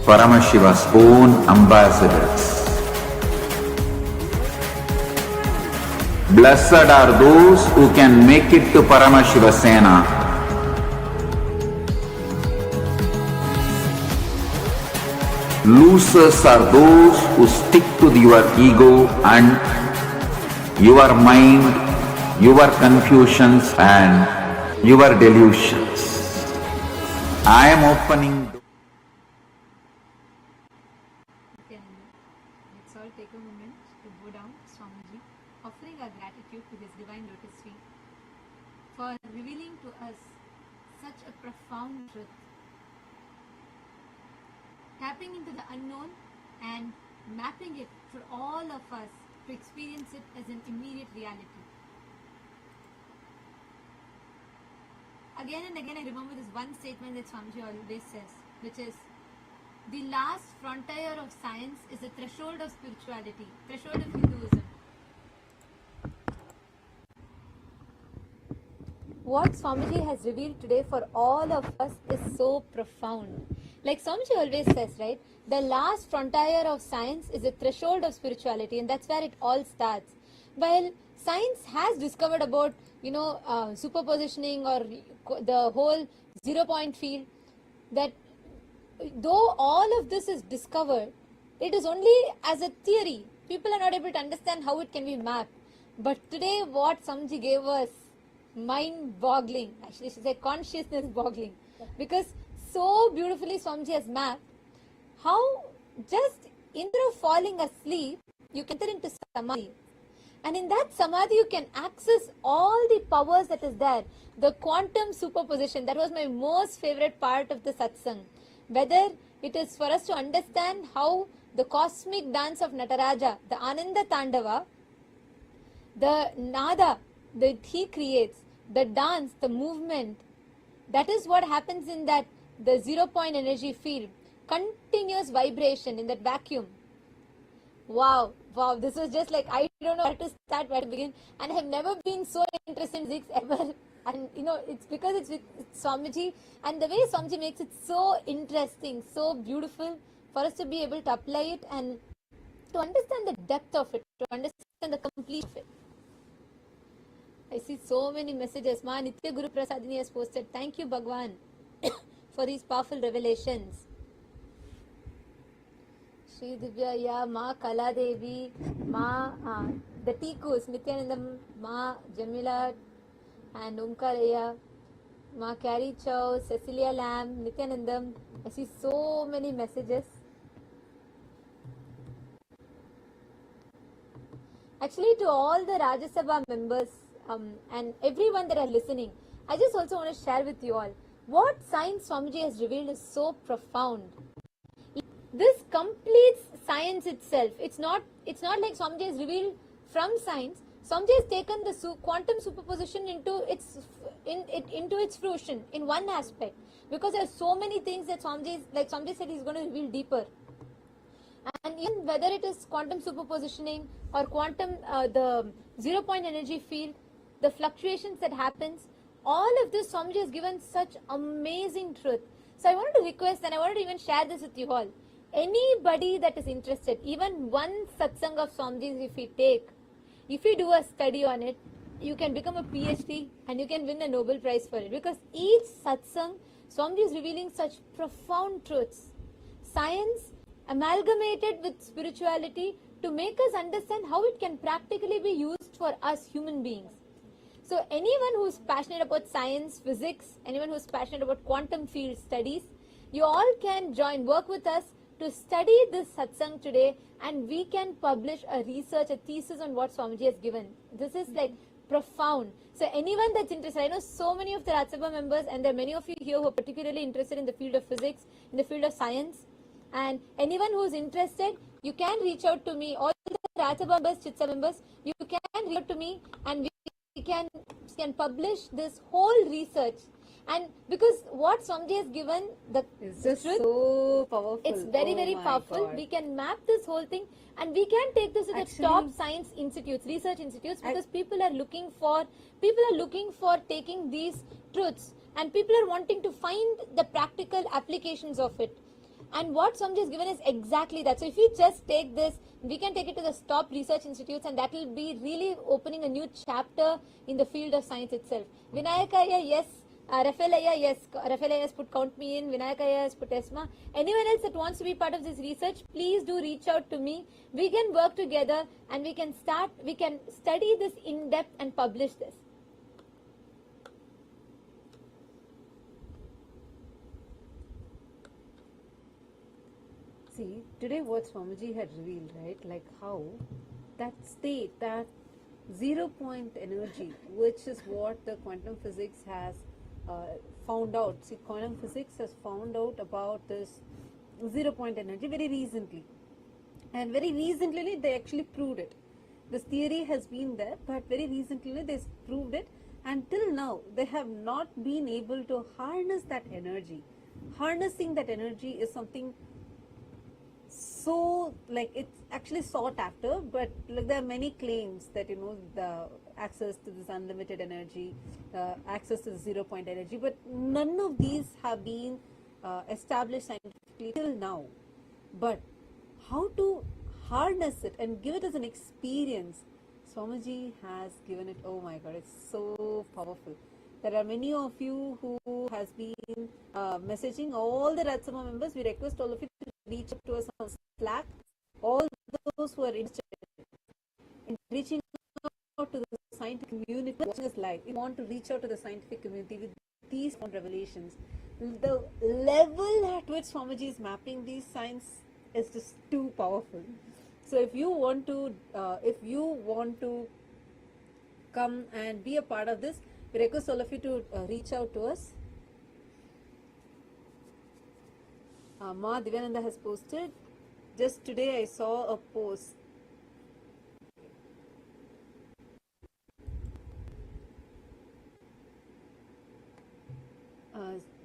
Paramashiva's own ambassadors. Blessed are those who can make it to Paramashiva Sena. Losers are those who stick to your ego and your mind, your confusions and your delusions. I am opening. Let's all take a moment to bow down to Swamiji, offering our gratitude to His Divine Lotus Feet for revealing to us such a profound truth, tapping into the unknown and mapping it for all of us to experience it as an immediate reality. Again and again I remember this one statement that Swamiji always says, which is, the last frontier of science is the threshold of spirituality, threshold of Hinduism. What Swamiji has revealed today for all of us is so profound. Like Swamiji always says, right? The last frontier of science is the threshold of spirituality, and that's where it all starts. While science has discovered about, superpositioning or the whole 0-point field, that though all of this is discovered, it is only as a theory. People are not able to understand how it can be mapped. But today what Swamiji gave us, mind-boggling, actually she said consciousness-boggling, because so beautifully Swamiji has mapped how just instead of falling asleep, you can enter into Samadhi. And in that Samadhi, you can access all the powers that is there. The quantum superposition, that was my most favorite part of the satsang. Whether it is for us to understand how the cosmic dance of Nataraja, the Ananda Tandava, the nada that he creates, the dance, the movement, that is what happens in that, the 0-point energy field, continuous vibration in that vacuum. Wow, this was just like, I don't know where to start, where to begin, and I have never been so interested in physics ever. And it's because it's with Swamiji, and the way Swamiji makes it so interesting, so beautiful for us to be able to apply it and to understand the depth of it, to understand the completion of it. I see so many messages. Ma Nitya Guru Prasadini has posted, thank you Bhagawan for these powerful revelations. Shri Divya, yeah, Ma Kala Devi, Ma, the Tikus, Nithyanandam, Ma Jamila and Umkaraya, Ma Carrie Chow, Cecilia Lam, Nithyanandam. I see so many messages. Actually, to all the Rajya Sabha members and everyone that are listening, I just also want to share with you all what science Swamiji has revealed is so profound. This completes science itself. It's not like Swamiji has revealed from science. Swamiji has taken the quantum superposition into its fruition in one aspect, because there are so many things that Swamiji said he's going to reveal deeper. And even whether it is quantum superpositioning or quantum the 0-point energy field, the fluctuations that happens, all of this Swamiji has given such amazing truth. So I wanted to request, and I wanted to even share this with you all. Anybody that is interested, even one satsang of Swamiji's if you do a study on it, you can become a PhD and you can win a Nobel Prize for it. Because each satsang, Swamiji is revealing such profound truths. Science amalgamated with spirituality to make us understand how it can practically be used for us human beings. So anyone who is passionate about science, physics, anyone who is passionate about quantum field studies, you all can work with us to study this satsang today, and we can publish a thesis on what Swamiji has given. This is like profound. So anyone that's interested, I know so many of the Rajya Sabha members, and there are many of you here who are particularly interested in the field of physics, in the field of science, and anyone who is interested, you can reach out to me. All the Rajya Sabha members, Chitsa members, you can reach out to me, and we can publish this whole research. And because what Swamiji has given, the It's just truth, so powerful. it's very, Oh very my powerful. God. We can map this whole thing and we can take this to the Actually- top science institutes, research institutes, because people are looking for taking these truths, and people are wanting to find the practical applications of it. And what Swamiji has given is exactly that. So if we just take this, we can take it to the top research institutes, and that will be really opening a new chapter in the field of science itself. Vinayakaya, yes. Rafaelaya, yes. Rafaelaya has put count me in. Vinayakaya has put ESMA. Anyone else that wants to be part of this research, please do reach out to me. We can work together and we can study this in depth and publish this. See, today what Swamiji had revealed, right? Like how that state, that 0 point energy, which is what the quantum physics has found out. See, quantum physics has found out about this 0 point energy very recently. And very recently they actually proved it. This theory has been there, but very recently they proved it. And till now, they have not been able to harness that energy. Harnessing that energy is something so, like, it's actually sought after, but like there are many claims that, you know, the access to this unlimited energy, access to the 0 point energy, but none of these have been established scientifically till now. But how to harness it and give it as an experience, Swamiji has given it. Oh my God, it's so powerful. There are many of you who has been messaging. All the Ratsama members, we request all of you to reach out to us on Slack. All those who are interested in reaching out to the scientific community, watching us live, we want to reach out to the scientific community with these revelations. The level at which Swamiji is mapping these science is just too powerful. So if you want to come and be a part of this, we request all of you to reach out to us. Ma Divyananda has posted, just today I saw a post.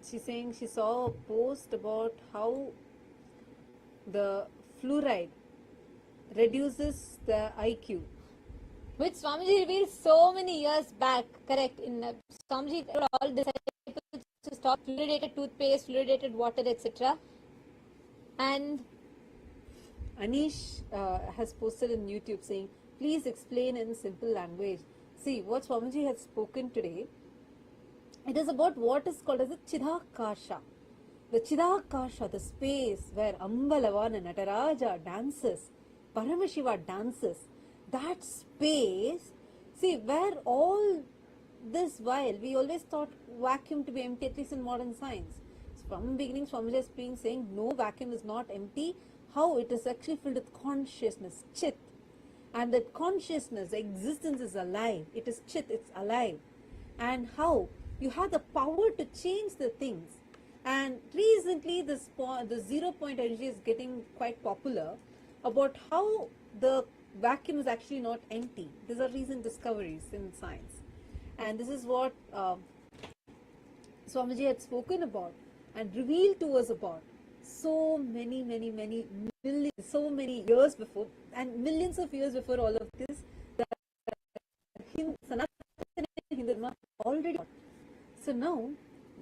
She's saying she saw a post about how the fluoride reduces the IQ. Which Swamiji revealed so many years back, correct? In Swamiji told all disciples to stop fluoridated toothpaste, fluoridated water, etc. And Anish has posted on YouTube saying, please explain in simple language. See, what Swamiji has spoken today, it is about what is called as the Chidakasha. The Chidakasha, the space where Ambalavana, Nataraja dances, Paramashiva dances. That space, see, where all this while, we always thought vacuum to be empty, at least in modern science. So from the beginning, Swamiji has been saying, no, vacuum is not empty. How? It is actually filled with consciousness, Chit. And that consciousness, existence is alive. It is Chit, it's alive. And how? You have the power to change the things. And recently, the 0 point energy is getting quite popular about how the vacuum is actually not empty. These are recent discoveries in science. And this is what Swamiji had spoken about and revealed to us about so many millions, so many years before, and millions of years before all of this, that Sanatana Hindu Dharma already. So now,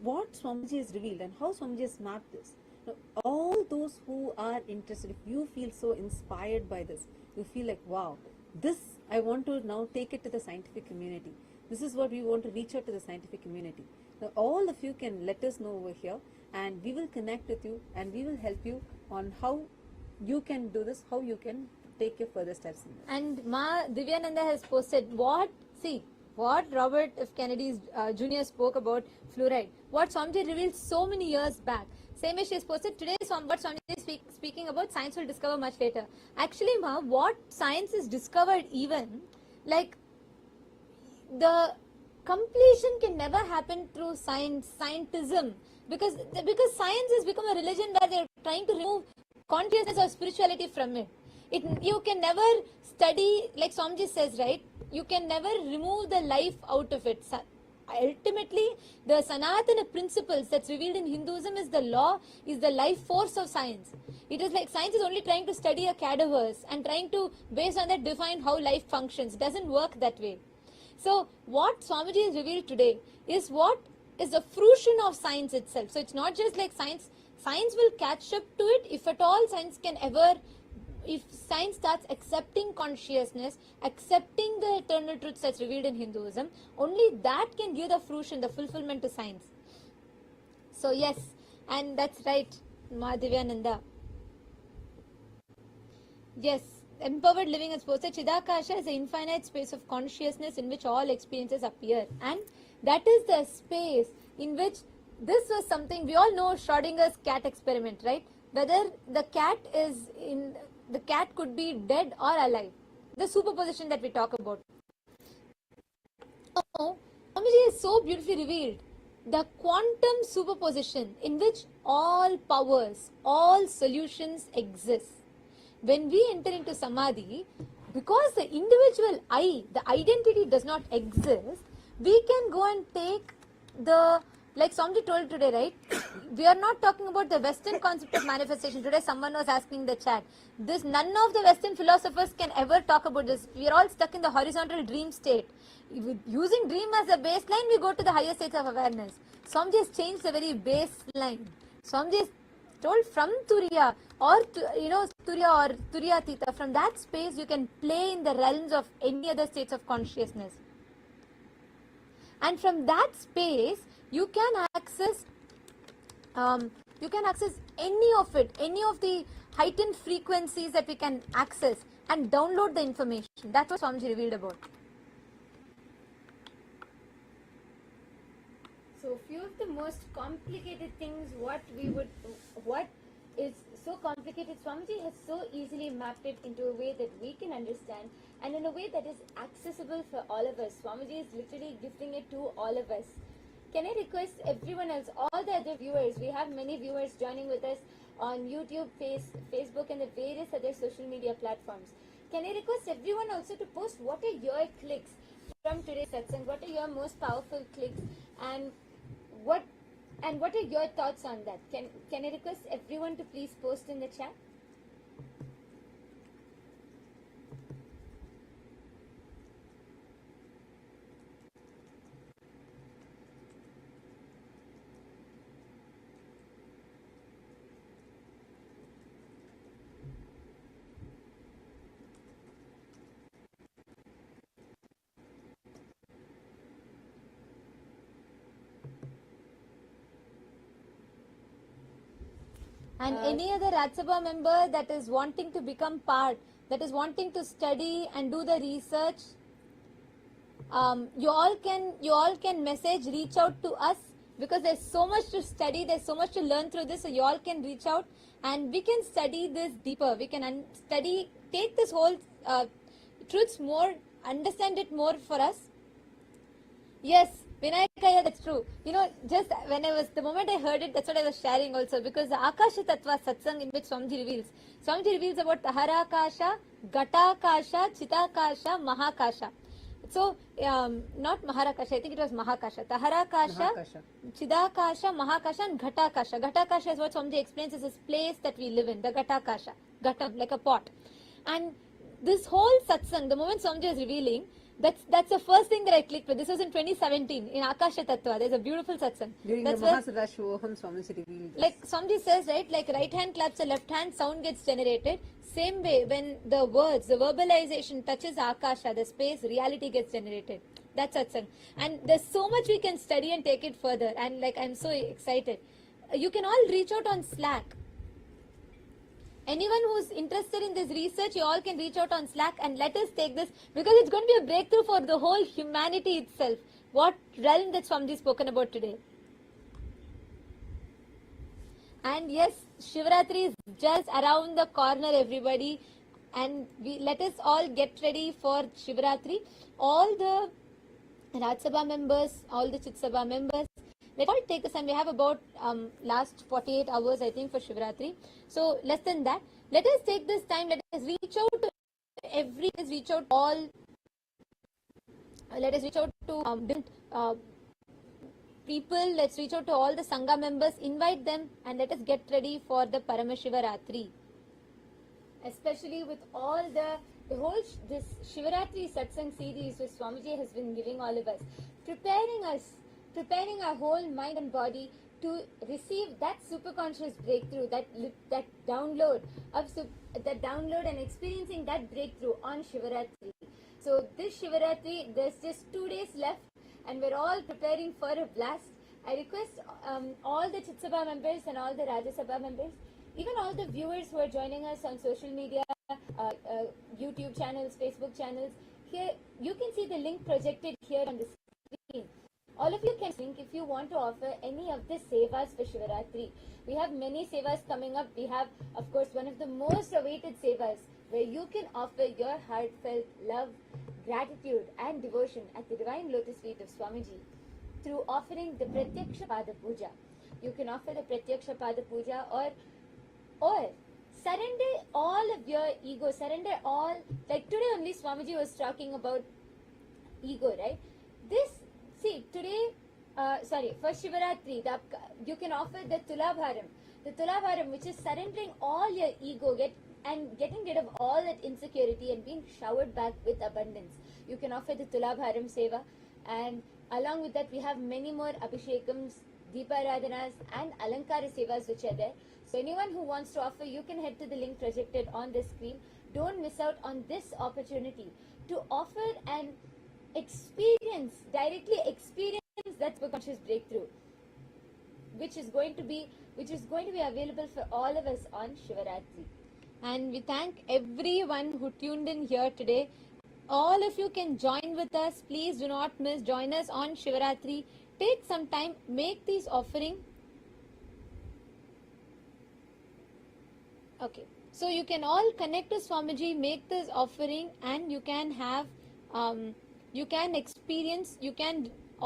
what Swamiji has revealed and how Swamiji has mapped this. Now, all those who are interested, if you feel so inspired by this, you feel like, wow, this I want to now take it to the scientific community. This is what we want to reach out to the scientific community. Now, all of you can let us know over here, and we will connect with you and we will help you on how you can do this, how you can take your further steps in this. And Ma Divyananda has posted what Robert F. Kennedy Jr. spoke about fluoride. What Swamiji revealed so many years back. Same as she has posted today, what Swamiji is speaking about, science will discover much later. Actually, Ma, what science is discovered even, like, the completion can never happen through scientism. Because science has become a religion where they are trying to remove consciousness or spirituality from it. You can never study, like Swamiji says, right? You can never remove the life out of it. ultimately the Sanatana principles that's revealed in Hinduism is the law, is the life force of science. It is like science is only trying to study a cadaverse and trying to, based on that, define how life functions. It doesn't work that way. So what Swamiji has revealed today is what is the fruition of science itself. So it's not just like science will catch up to it if at all science can ever, if science starts accepting consciousness, accepting the eternal truths that's revealed in Hinduism, only that can give the fruition, the fulfillment to science. So yes, and that's right, Madhivyananda. Yes, empowered living as posted, Chidakasha is the infinite space of consciousness in which all experiences appear. And that is the space in which this was something, we all know Schrodinger's cat experiment, right? Whether the cat is in, the cat could be dead or alive. The superposition that we talk about. Oh, Swamiji is so beautifully revealed. The quantum superposition in which all powers, all solutions exist. When we enter into Samadhi, because the individual I, the identity does not exist, we can go and take the, like Swamiji told today, right? We are not talking about the Western concept of manifestation. Today someone was asking in the chat. This, none of the Western philosophers can ever talk about this. We are all stuck in the horizontal dream state. Using dream as a baseline, we go to the higher states of awareness. Swamiji has changed the very baseline. Swamiji has told from Turiya or Turiya or Turiyatita, from that space you can play in the realms of any other states of consciousness. And from that space you can access any of it, any of the heightened frequencies that we can access and download the information. That's what Swamiji revealed about. So few of the most complicated things, what is so complicated, Swamiji has so easily mapped it into a way that we can understand and in a way that is accessible for all of us. Swamiji is literally gifting it to all of us. Can I request everyone else, all the other viewers, we have many viewers joining with us on YouTube, Facebook and the various other social media platforms. Can I request everyone also to post what are your clicks from today's satsang, what are your most powerful clicks and what are your thoughts on that? Can I request everyone to please post in the chat? And any other Rajya Sabha member that is wanting to become part, that is wanting to study and do the research, you all can message, reach out to us, because there's so much to study, there's so much to learn through this. So you all can reach out and we can study this deeper. We can study, take this whole truths more, understand it more for us. Yes, Vinayakaya, that's true. Just when the moment I heard it, that's what I was sharing also, because the Akasha Tattva Satsang in which Swamiji reveals about Taharakasha, Gatakasha, Chitakasha, Mahakasha. So, not Maharakasha, I think it was Mahakasha. Taharakasha, Chidakasha, Mahakasha and Ghatakasha. Ghatakasha is what Swamiji explains is this place that we live in, the Ghatakasha. Ghatam, like a pot. And this whole satsang, the moment Swamiji was revealing, that's the first thing that I clicked with. This was in 2017 in Akasha Tattva. There's a beautiful satsang. During that's the Mahasadashivoham, Swamiji revealed this. Like Swamiji says, right, like right hand claps the left hand, sound gets generated. Same way, when the words, the verbalization touches Akasha, the space, reality gets generated. That's satsang. And there's so much we can study and take it further. And like, I'm so excited. You can all reach out on Slack. Anyone who's interested in this research, you all can reach out on Slack and let us take this, because it's going to be a breakthrough for the whole humanity itself. What realm that Swamiji spoken about today. And yes, Shivaratri is just around the corner, everybody. And let us all get ready for Shivaratri. All the Rajya Sabha members, all the Chit Sabha members, let's all take this time. We have about last 48 hours, I think, for Shivaratri. So less than that. Let us take this time. Let us reach out to let us reach out to different people, let's reach out to all the Sangha members, invite them, and let us get ready for the Paramashivaratri. Especially with all this Shivaratri Satsang series which Swamiji has been giving all of us, preparing our whole mind and body to receive that superconscious breakthrough, that download and experiencing that breakthrough on Shivaratri. So this Shivaratri, there's just 2 days left, and we're all preparing for a blast. I request all the Chitsabha members and all the Rajya Sabha members, even all the viewers who are joining us on social media, YouTube channels, Facebook channels, here you can see the link projected here on the screen. All of you can link if you want to offer any of the sevas for Shivaratri. We have many sevas coming up. We have, of course, one of the most awaited sevas where you can offer your heartfelt love, gratitude and devotion at the divine lotus feet of Swamiji through offering the Pratyaksha Pada Puja. You can offer the Pratyaksha Pada Puja or surrender all of your ego, surrender all, like today only Swamiji was talking about ego, right? Today, for Shivaratri, you can offer the Tulabharam, which is surrendering all your ego, getting rid of all that insecurity and being showered back with abundance. You can offer the Tulabharam Seva, and along with that we have many more Abhishekams, Deeparadhanas and Alankara Sevas which are there. So anyone who wants to offer, you can head to the link projected on the screen. Don't miss out on this opportunity to offer and directly experience that subconscious breakthrough, which is going to be available for all of us on Shivaratri. And we thank everyone who tuned in here today. All of you can join with us. Please do not miss. Join us on Shivaratri. Take some time, make these offering. Okay, so you can all connect to Swamiji, make this offering, and you can have, you can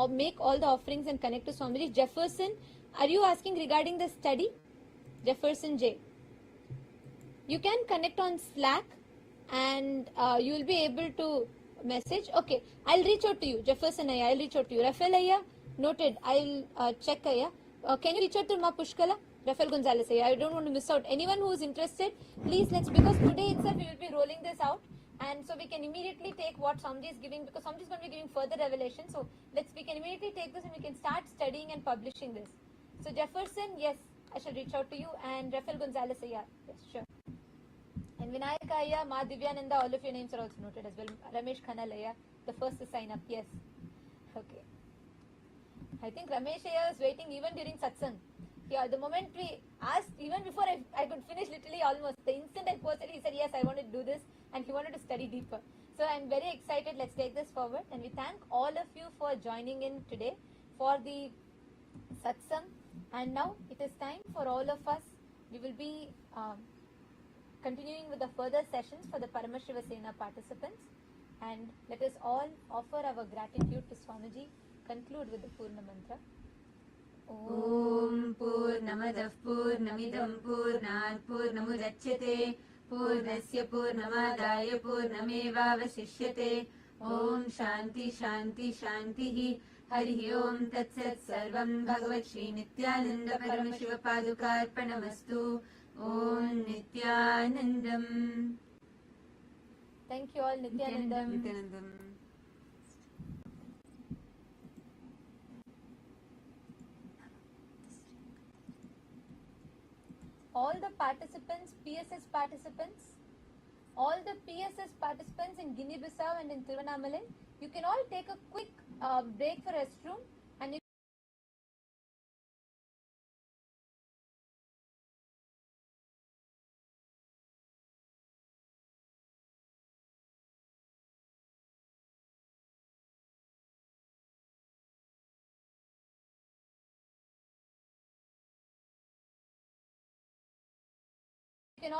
make all the offerings and connect to Swamiji. Jefferson, are you asking regarding the study? Jefferson J. You can connect on Slack and you will be able to message. Okay, I'll reach out to you. Jefferson Ayya, I'll reach out to you. Rafael Ayya, noted. I'll check Ayya. Can you reach out to Ma Pushkala? Rafael Gonzalez Ayya. I don't want to miss out. Anyone who is interested, please because today itself we will be rolling this out. And so we can immediately take what Swamiji is giving, because Swamiji is going to be giving further revelation. So we can immediately take this and we can start studying and publishing this. So Jefferson, yes, I shall reach out to you. And Rafael Gonzalez Ayya, yes, sure. And Vinayaka Ayya, Ma Divyananda, all of your names are also noted as well. Ramesh Khanal Ayya, the first to sign up, yes. Okay. I think Ramesh Ayya was waiting even during Satsang. Yeah, the moment we asked, even before I could finish literally almost, the instant I posted, he said, yes, I want to do this, and he wanted to study deeper. So I'm very excited. Let's take this forward. And we thank all of you for joining in today for the Satsang. And now it is time for all of us. We will be continuing with the further sessions for the Paramashiva participants. And let us all offer our gratitude to Swamiji. Conclude with the Purna Mantra. Om Purnamadah Purnamidam Purnat Purnamudachyate Purnasya Purnamadaya Purnamevavasishyate Om Shanti Shanti Shantihi Harihi Om Tat Sat Sarvam Bhagawan Sph Nithyananda Paramashivam Padukarpanamastu Om Nithyanandam. Thank you all. Nithyanandam. Nithyanandam. All the participants, PSS participants, in Guinea-Bissau and in Tiruvannamalai, you can all take a quick break for restroom, and you can all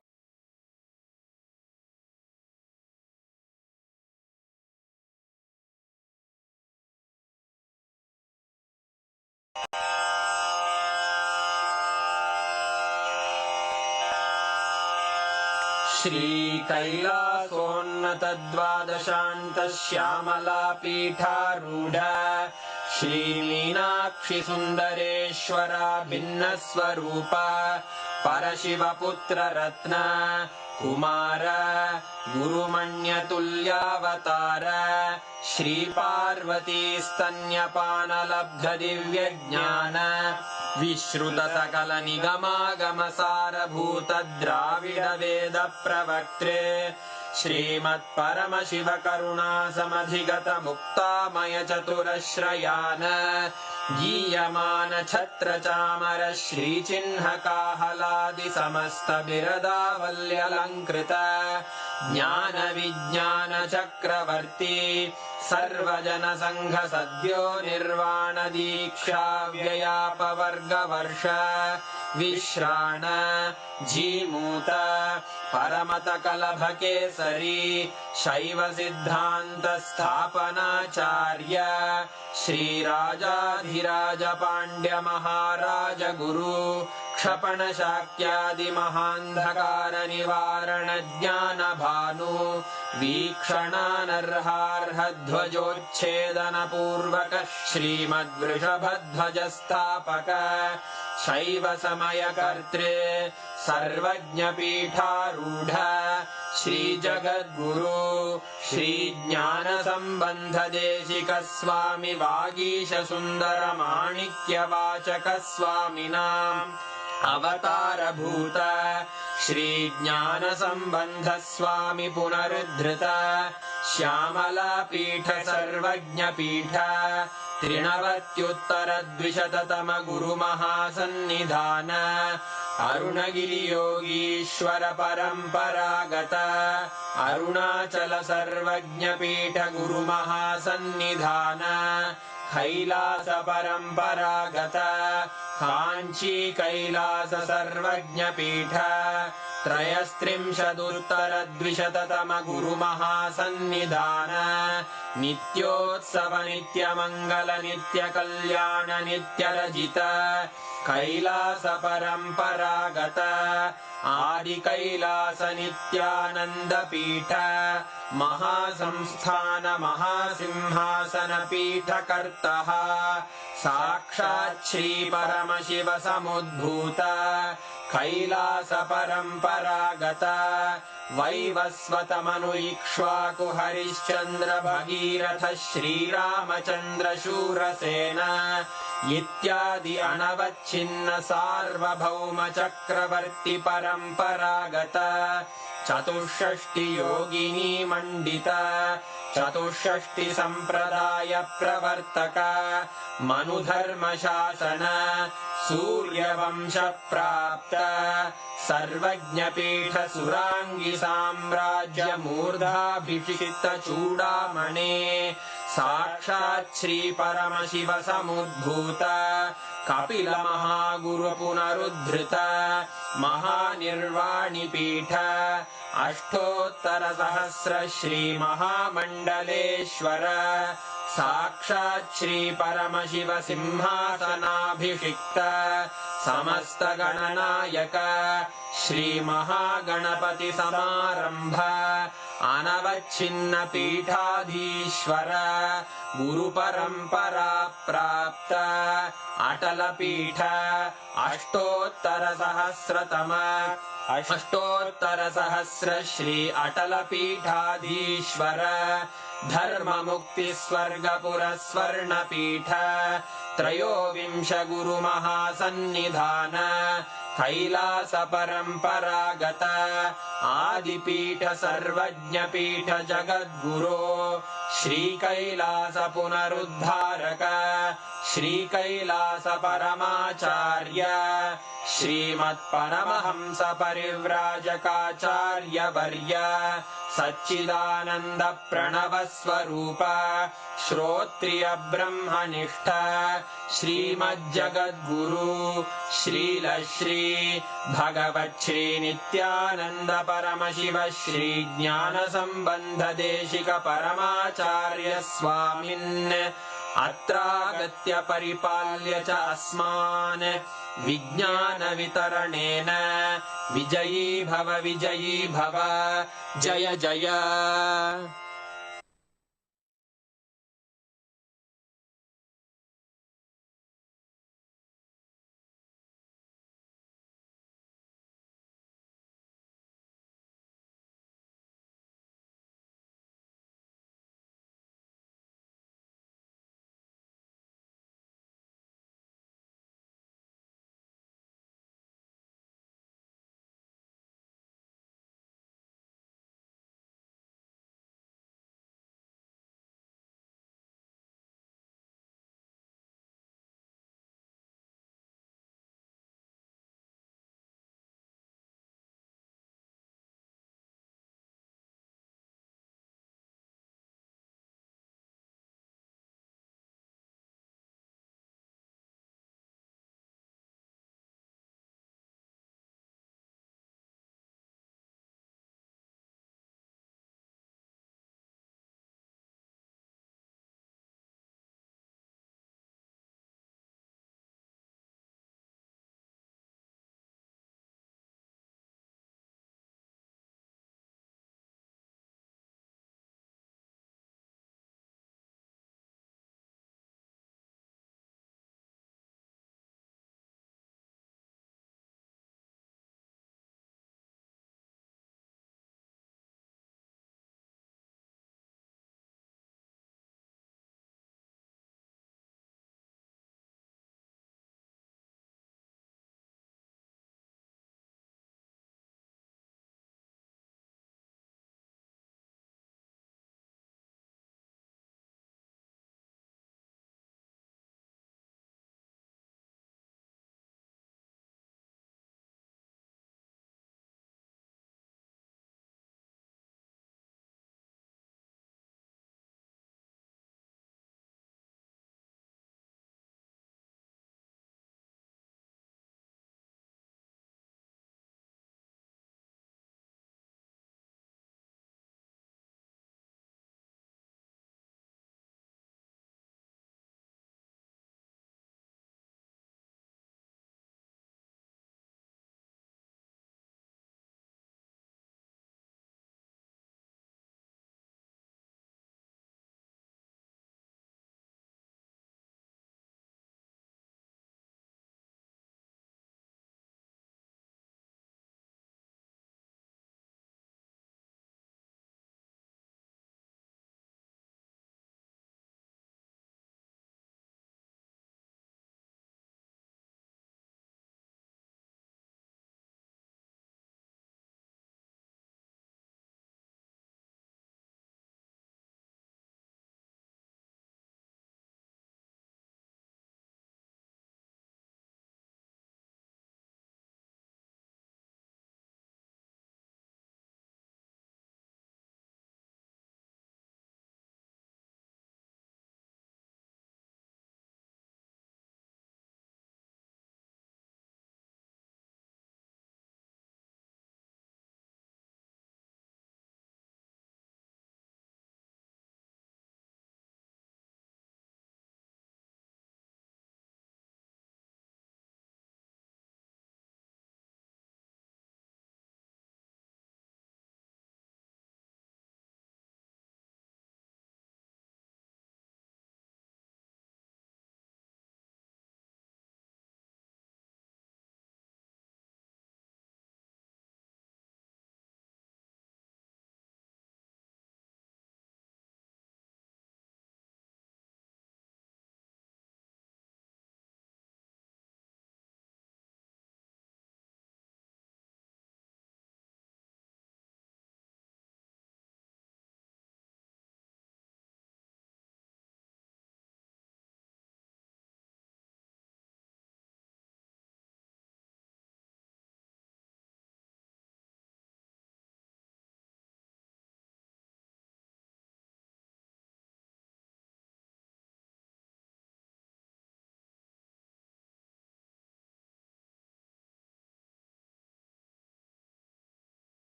Shri कैलासोन्नत द्वादशान्त Shyamala पीठारूढ़ श्रीमीनाक्षि Sundareshwar भिन्नस्वरूप परशिवपुत्र रत्न कुमार गुरुमण्यतुल्यावतार श्रीपार्वती स्तन्यपानलब्ध दिव्यज्ञान विश्रुत सकल निगमागम सारभूत द्राविड वेद प्रवक्त्रे श्रीमत्परमशिव करुणा समधिगत मुक्तामय चतुरश्रयान गीयमान छत्र चामर श्रीचिह्न काहलादि समस्त बिरदावल्यलङ्कृत ज्ञान विज्ञान चक्रवर्ती सर्वजन संघ सद्यो निर्वाण दीक्षा व्ययापवर्गवर्ष विश्राण जीमूत परमत कलभ केसरी शैव सिद्धांत स्थापनाचार्य श्रीराजाधिराज पांड्य महाराज गुरु क्षपण शाक्यादि महांधकार निवारण ज्ञान भानु वीक्षणानर्हार्ह ध्वजोच्छेदन पूर्वक श्रीमद्वृषभध्वज स्थापक शैव समय कर्त्रे सर्वज्ञ पीठारूढ़ श्री जगद्गुरु श्री ज्ञान संबंध देशिक स्वामी वागीश सुंदर माणिक्य वाचक स्वामिनाम् अवतार भूत श्री ज्ञान संबंध स्वामी पुनरुद्धृत श्यामला पीठ सर्वज्ञ पीठ त्रिनवत्युत्तर द्विशततम गुरु महासन्निधान अरुणगिरि योगीश्वर परंपरागत अरुणाचल सर्वज्ञ पीठ गुरु महासन्निधान कैलास परंपरागत कांची कैलास सर्वज्ञ पीठ त्रयस्त्रिंशदुत्तर द्विशततम गुरु महासन्निधान नित्योत्सव नित्य मंगल नित्य कल्याण नित्य रजित कैलास परंपरागत आदि कैलास नित्यानंद पीठ महासंस्थान महासिंहासन पीठ कर्तः साक्षात् श्री परमशिव समुद्भूत कैलास परंपरागत वैवस्वत मनु इक्ष्वाकु हरिश्चंद्र भगीरथ श्रीरामचंद्र शूरसेन इत्यादि अनवच्छिन्न सार्वभौम चक्रवर्ती परंपरागत चतुष्षष्टि योगिनी मंडित चतुष्षष्टि संप्रदाय प्रवर्तक मनुधर्म शासन सूर्यवंश प्राप्त सर्वज्ञ पीठ सुरांगी साम्राज्य मूर्धाभिषिक्त चूड़ामणे साक्षात् श्री परमशिव समुद्भूत कपिल महागुरु पुनरुद्धृत महानिर्वाणि पीठ अष्टोत्तर सहस्र श्री महामंडलेश्वर साक्षात् श्री परमशिव सिंहासनाभिषिक्त समस्त गणनायक श्री महागणपति समारंभ अनवच्छिन्न पीठाधीश्वर गुरु परंपरा प्राप्त अटल पीठ अष्टोत्तर सहस्र श्री अटल पीठाधीश्वर धर्म मुक्ति स्वर्गपुर स्वर्ण पीठ त्रयोविंश गुरु महासन्निधान कैलास परंपरागत आदिपीठ सर्वज्ञ पीठ जगद्गुरो श्री कैलास पुनरुद्धारक श्री कैलास परमाचार्य श्रीमत्परमहंस परिव्राजकाचार्य वर्य सच्चिदानंद प्रणव स्वरूप श्रोत्रिय ब्रह्मनिष्ठ श्रीमज्जगद्गुरु श्रील श्री भगवत् श्री नित्यानंद परमशिव श्री ज्ञान संबंध देशिक परमाचार्य स्वामिन् अत्रागत्य परिपाल्य च अस्मान् विज्ञान वितरणेन विजयी भव जय जय।